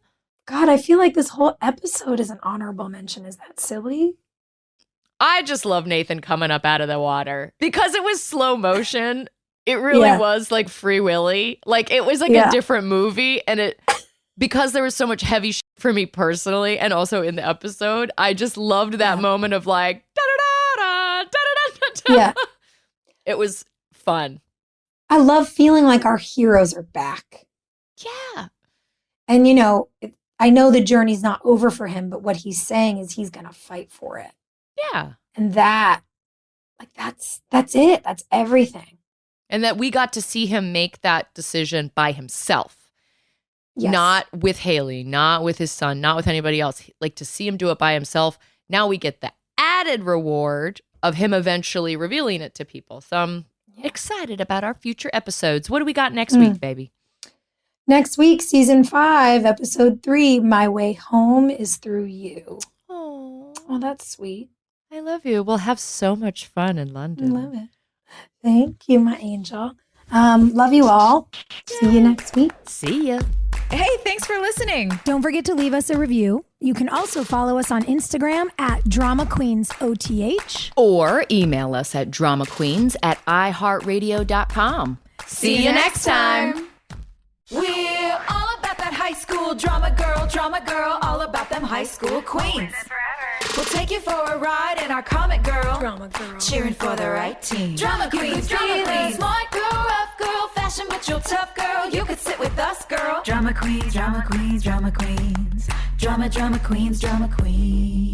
God, I feel like this whole episode is an honorable mention. Is that silly? I just love Nathan coming up out of the water because it was slow motion. It really was like Free Willy. Like, it was like a different movie. And because there was so much heavy shit for me personally and also in the episode, I just loved that moment of like, da-da-da-da, da-da-da-da-da. Yeah. It was fun. I love feeling like our heroes are back. Yeah. And, I know the journey's not over for him, but what he's saying is he's going to fight for it. Yeah. And that's it. That's everything. And that we got to see him make that decision by himself. Yes. Not with Haley, not with his son, not with anybody else. Like, to see him do it by himself. Now we get the added reward of him eventually revealing it to people. So I'm excited about our future episodes. What do we got next week, baby? Next week, season 5, episode 3, My Way Home is Through You. Oh, that's sweet. I love you. We'll have so much fun in London. Love it. Thank you, my angel. Love you all. See you next week. See ya. Hey, thanks for listening. Don't forget to leave us a review. You can also follow us on Instagram at Drama Queens OTH. Or email us at dramaqueens@iheartradio.com. See you next time. We're all about that high school drama girl, all about them high school queens. We'll take you for a ride in our comic girl, cheering for the right team. Drama queens, smart girl, rough girl, fashion but you're tough girl. You could sit with us, girl. Drama queens, drama queens, drama queens, drama queens, drama queens.